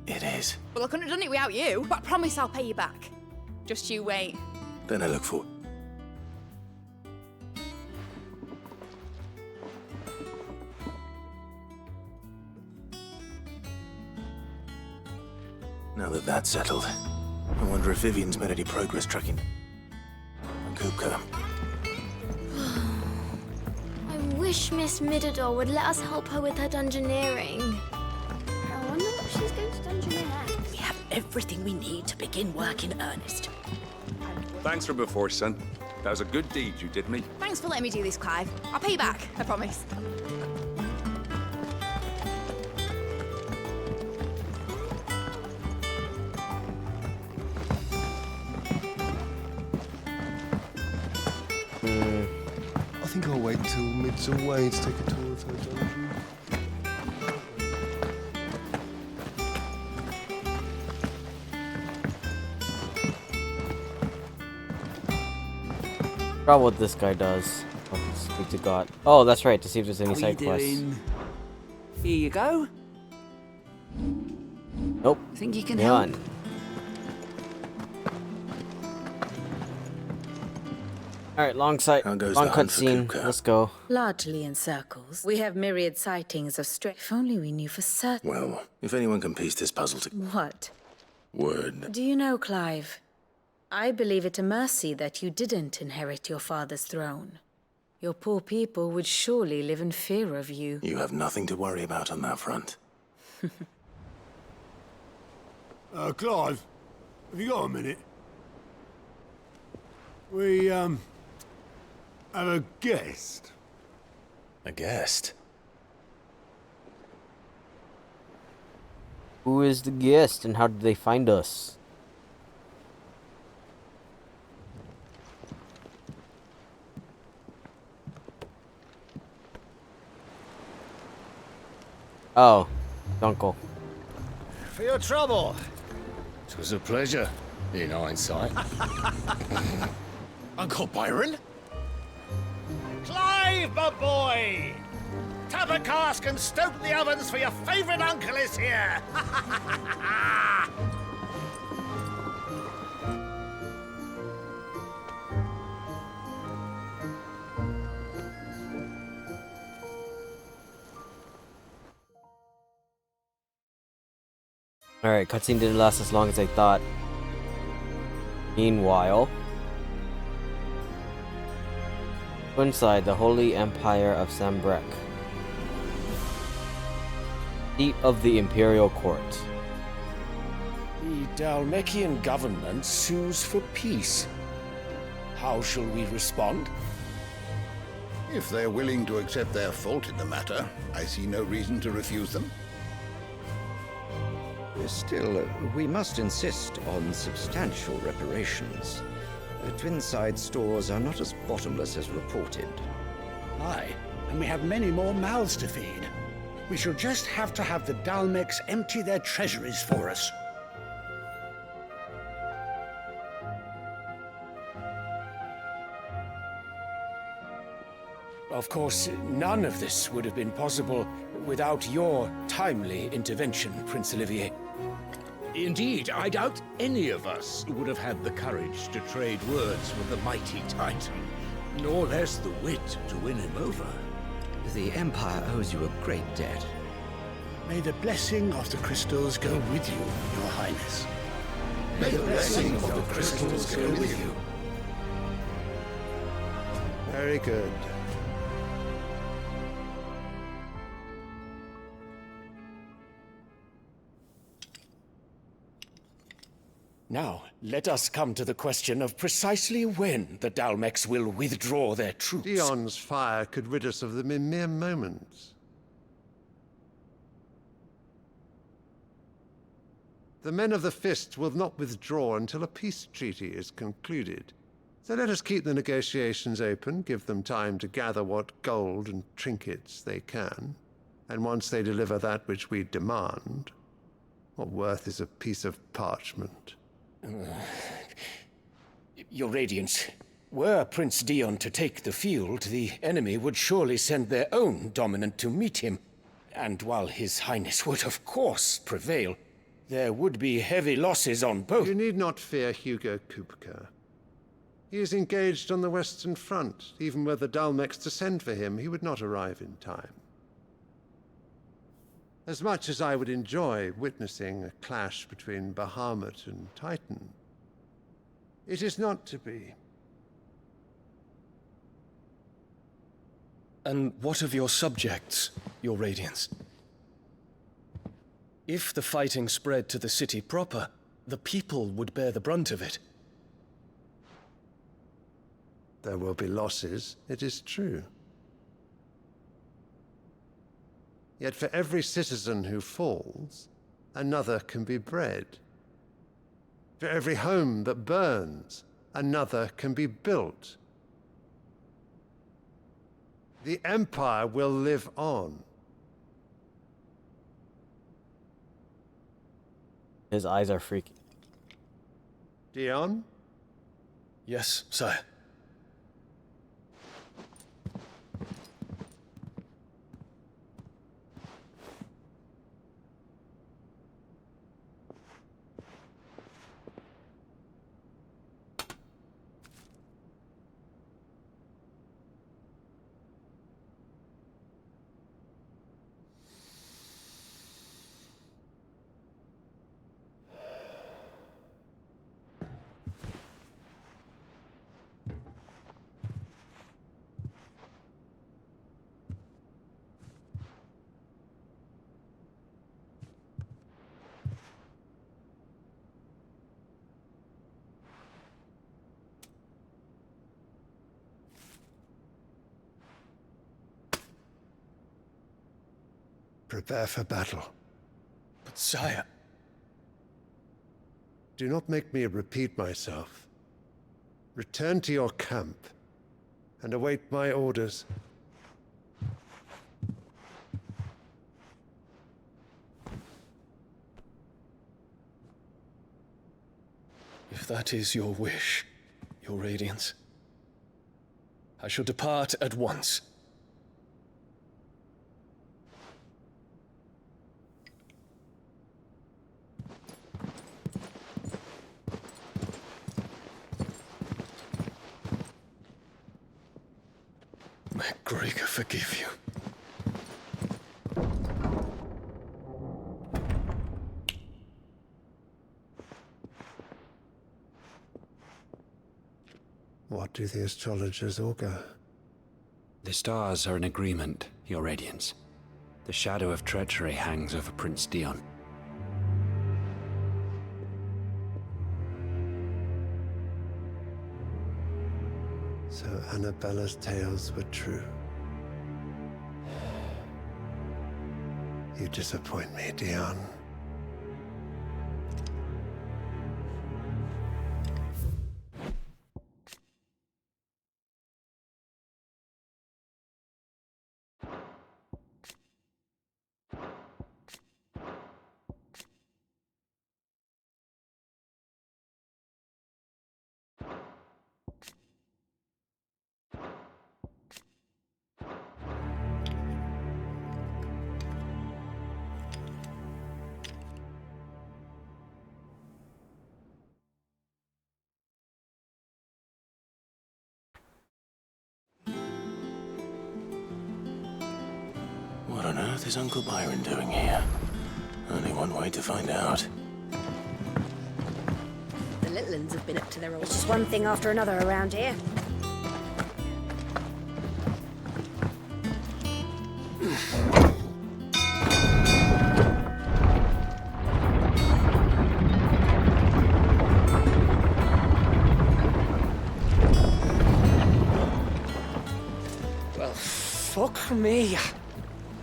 It is. Well, I couldn't have done it without you, but I promise I'll pay you back. Just you wait. Then I look forward. Now that that's settled, I wonder if Vivian's made any progress tracking Kupka. I wish Miss Midador would let us help her with her dungeoneering. I wonder what she's going to dungeoneer next. We have everything we need to begin work in earnest. Thanks from before, son. That was a good deed you did me. Thanks for letting me do this, Clive. I'll pay you back, I promise. I think I'll wait until Mid's away to take a tour of her dungeon. Forgot what this guy does. I'll speak to God. Oh, that's right, to see if there's any How side you quests. doing? Here you go. Nope. Think you can None. help? Alright, long cutscene. Let's go. Largely in circles. We have myriad sightings of stray. If only we knew for certain. Well, if anyone can piece this puzzle together. What? Word. Do you know, Clive? I believe it a mercy that you didn't inherit your father's throne. Your poor people would surely live in fear of you. You have nothing to worry about on that front. Clive, have you got a minute? We, have a guest. A guest? Who is the guest and how did they find us? Oh, Uncle. For your trouble. It was a pleasure, in hindsight. Uncle Byron? Clive, my boy! Tap a cask and stoke the ovens for your favorite uncle is here! Alright, cutscene didn't last as long as I thought. Meanwhile, inside the Holy Empire of Sambrek, seat of the Imperial Court. The Dalmekian government sues for peace. How shall we respond? If they're willing to accept their fault in the matter, I see no reason to refuse them. Still, we must insist on substantial reparations. The Twinside stores are not as bottomless as reported. Aye, and we have many more mouths to feed. We shall just have to have the Dalmecs empty their treasuries for us. Of course, none of this would have been possible without your timely intervention, Prince Olivier. Indeed, I doubt any of us would have had the courage to trade words with the mighty Titan, nor less the wit to win him over. The Empire owes you a great debt. May the blessing of the crystals go with you, Your Highness. May the blessing of the crystals go with you. Very good. Now, let us come to the question of precisely when the Dalmex will withdraw their troops. Dion's fire could rid us of them in mere moments. The men of the Fist will not withdraw until a peace treaty is concluded. So let us keep the negotiations open, give them time to gather what gold and trinkets they can. And once they deliver that which we demand, what worth is a piece of parchment? Your Radiance, were Prince Dion to take the field, the enemy would surely send their own dominant to meet him. And while His Highness would of course prevail, there would be heavy losses on both. You need not fear Hugo Kupka. He is engaged on the Western Front. Even were the Dalmex to send for him, he would not arrive in time. As much as I would enjoy witnessing a clash between Bahamut and Titan, it is not to be. And what of your subjects, Your Radiance? If the fighting spread to the city proper, the people would bear the brunt of it. There will be losses, it is true. Yet for every citizen who falls, another can be bred. For every home that burns, another can be built. The Empire will live on. His eyes are freaky. Dion? Yes, sire. Prepare for battle. But sire... Do not make me repeat myself. Return to your camp and await my orders. If that is your wish, Your Radiance, I shall depart at once. May Gregor forgive you. What do the astrologers augur? The stars are in agreement, Your Radiance. The shadow of treachery hangs over Prince Dion. So Annabella's tales were true. You disappoint me, Dion. What on earth is Uncle Byron doing here? Only one way to find out. The little uns have been up to their old... It's just one thing after another around here. Well, fuck me.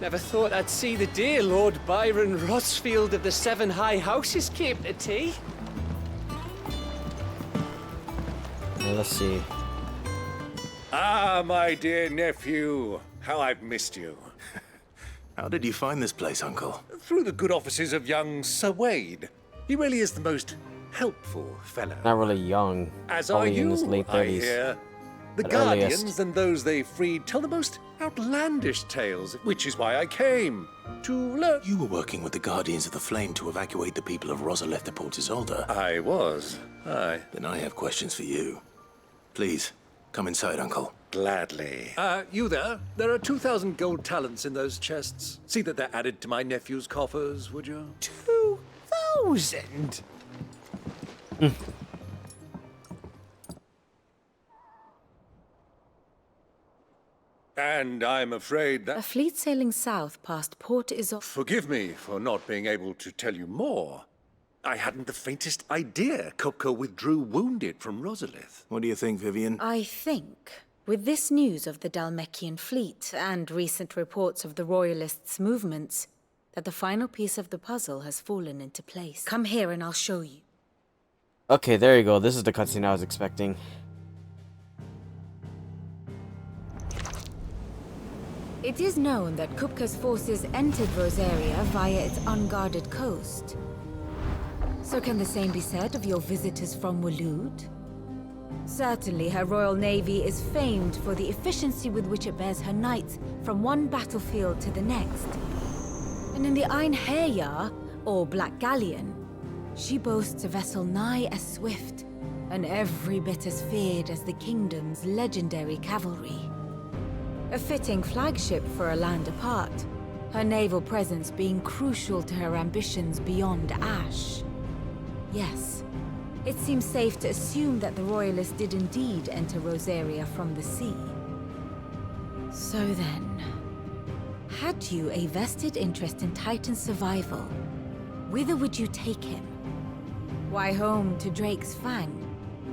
Never thought I'd see the dear Lord Byron Rosfield of the Seven High Houses came to tea. Let's see. Ah, my dear nephew. How I've missed you. How did you find this place, Uncle? Through the good offices of young Sir Wade. He really is the most helpful fellow. Not really young. As are Probably you, in his late 30s. I hear. The At Guardians earliest. and those they freed tell the most outlandish tales, which is why I came. To learn... You were working with the Guardians of the Flame to evacuate the people of Rosalith de Port Isolde. I was. Aye. Then I have questions for you. Please, come inside, Uncle. Gladly. You there? There are 2,000 gold talents in those chests. See that they're added to my nephew's coffers, would you? 2,000? And I'm afraid that... A fleet sailing south past Port Isolde. Forgive me for not being able to tell you more. I hadn't the faintest idea Kupka withdrew wounded from Rosalith. What do you think, Vivian? I think, with this news of the Dalmekian fleet and recent reports of the Royalists' movements, that the final piece of the puzzle has fallen into place. Come here and I'll show you. Okay, there you go. This is the cutscene I was expecting. It is known that Kupka's forces entered Rosaria via its unguarded coast. So can the same be said of your visitors from Waloed? Certainly, her Royal Navy is famed for the efficiency with which it bears her knights from one battlefield to the next. And in the Einherjar, or Black Galleon, she boasts a vessel nigh as swift, and every bit as feared as the kingdom's legendary cavalry. A fitting flagship for a land apart, her naval presence being crucial to her ambitions beyond Ash. Yes, it seems safe to assume that the Royalists did indeed enter Rosaria from the sea. So then, had you a vested interest in Titan's survival, whither would you take him? Why, home to Drake's Fang,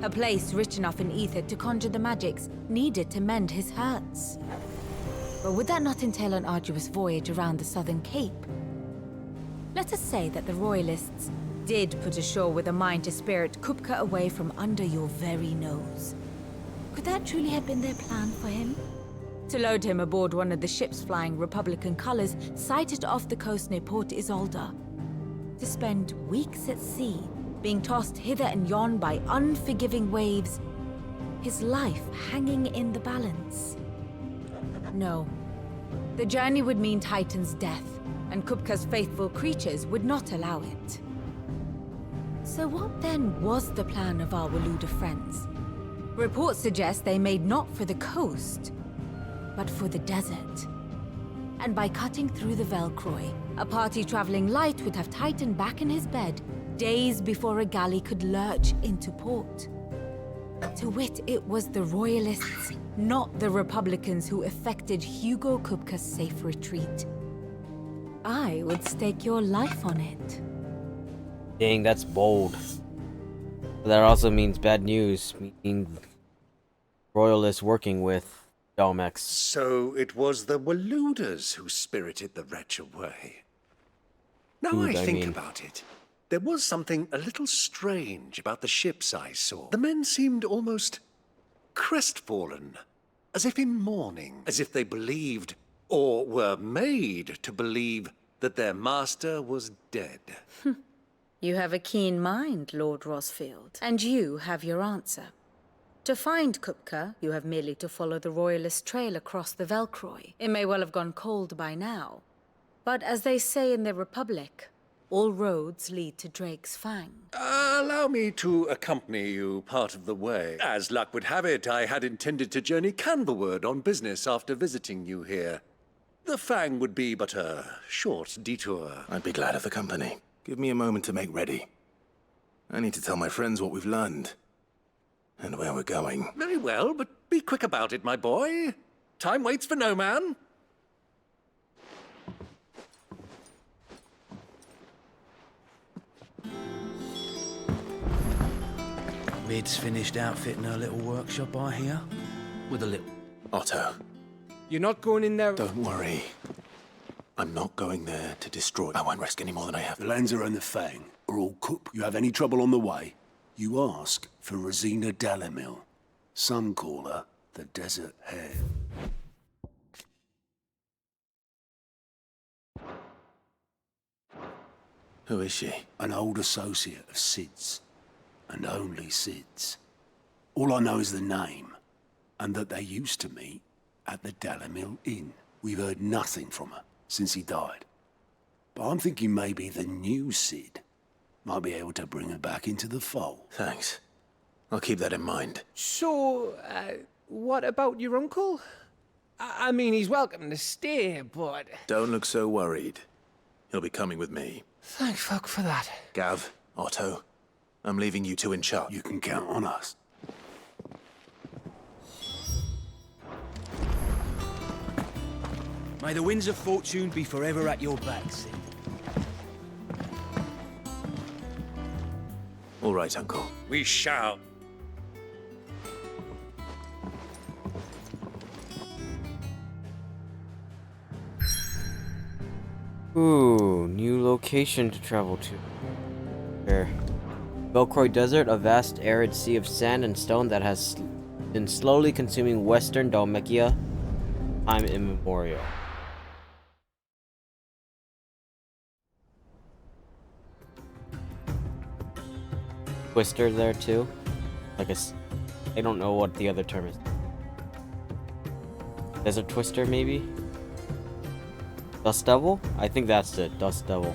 a place rich enough in ether to conjure the magics needed to mend his hurts. But would that not entail an arduous voyage around the southern cape? Let us say that the Royalists did put ashore with a mind to spirit Kupka away from under your very nose. Could that truly have been their plan for him? To load him aboard one of the ships flying Republican colors sighted off the coast near Port Isolde. To spend weeks at sea, being tossed hither and yon by unforgiving waves, his life hanging in the balance. No. The journey would mean Titan's death, and Kupka's faithful creatures would not allow it. So what then was the plan of our Waluda friends? Reports suggest they made not for the coast, but for the desert. And by cutting through the Velcroy, a party traveling light would have Titan back in his bed days before a galley could lurch into port. To wit, it was the Royalists, not the Republicans, who effected Hugo Kupka's safe retreat. I would stake your life on it. Dang, that's bold. But that also means bad news, meaning Royalists working with Dalmex. So it was the Waludas who spirited the wretch away. Now Dude, I think mean... about it. There was something a little strange about the ships I saw. The men seemed almost crestfallen, as if in mourning, as if they believed, or were made to believe, that their master was dead. You have a keen mind, Lord Rosfield, and you have your answer. To find Kupka, you have merely to follow the Royalist trail across the Velcroy. It may well have gone cold by now, but as they say in the Republic, all roads lead to Drake's Fang. Allow me to accompany you part of the way. As luck would have it, I had intended to journey Canverward on business after visiting you here. The Fang would be but a short detour. I'd be glad of the company. Give me a moment to make ready. I need to tell my friends what we've learned. And where we're going. Very well, but be quick about it, my boy. Time waits for no man. Mid's finished outfitting her little workshop, I hear. With a little... Otto. You're not going in there... Don't worry. I'm not going there to destroy. I won't risk any more than I have. The Lanza and the Fang are all cooked. You have any trouble on the way, you ask for Rosina Dalamil. Some call her the Desert Hare. Who is she? An old associate of Sid's. And only Sid's. All I know is the name, and that they used to meet at the Dalamil Inn. We've heard nothing from her since he died. But I'm thinking maybe the new Sid might be able to bring her back into the fold. Thanks. I'll keep that in mind. So, what about your uncle? I mean, he's welcome to stay, but... Don't look so worried. He'll be coming with me. Thank fuck for that. Gav, Otto, I'm leaving you two in charge. You can count on us. May the winds of fortune be forever at your back, Sid. All right, Uncle. We shall. Ooh, new location to travel to. Here. Belcroy Desert, a vast arid sea of sand and stone that has been slowly consuming western Dhalmekia time immemorial. Twister there too. Like I don't know what the other term is. Desert Twister maybe? Dust Devil? I think that's it. Dust Devil.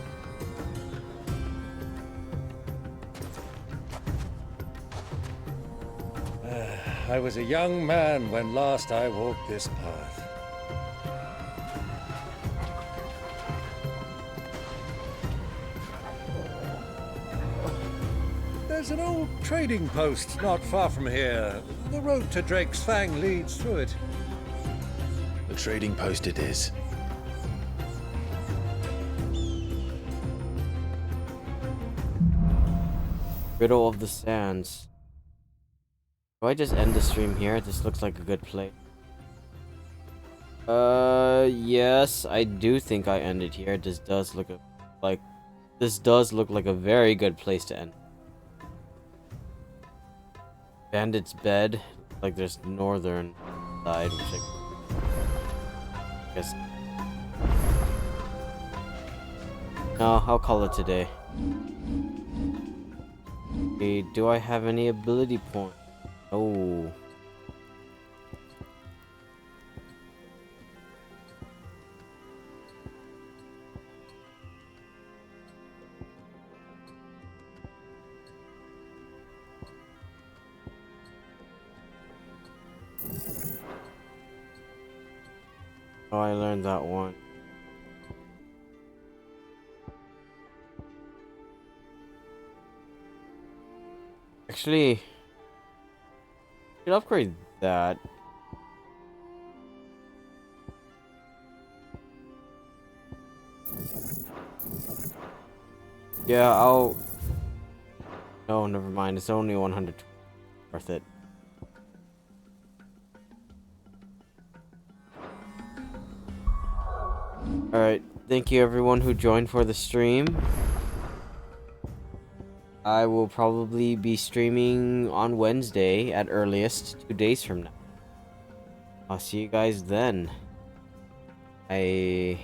I was a young man when last I walked this path. There's an old trading post not far from here. The road to Drake's Fang leads through it. The trading post it is. Riddle of the Sands. Do I just end the stream here? This looks like a good play. Yes, I do think I end it here. This does look like a very good place to end. Bandit's Bed, like there's northern side, which I guess. No, I'll call it today. Okay, do I have any ability points? Oh. Oh, I learned that one. Actually, I should upgrade that. Yeah, I'll... No, never mind. It's only 100. Worth it. Alright, thank you everyone who joined for the stream. I will probably be streaming on Wednesday at earliest, 2 days from now. I'll see you guys then. Bye.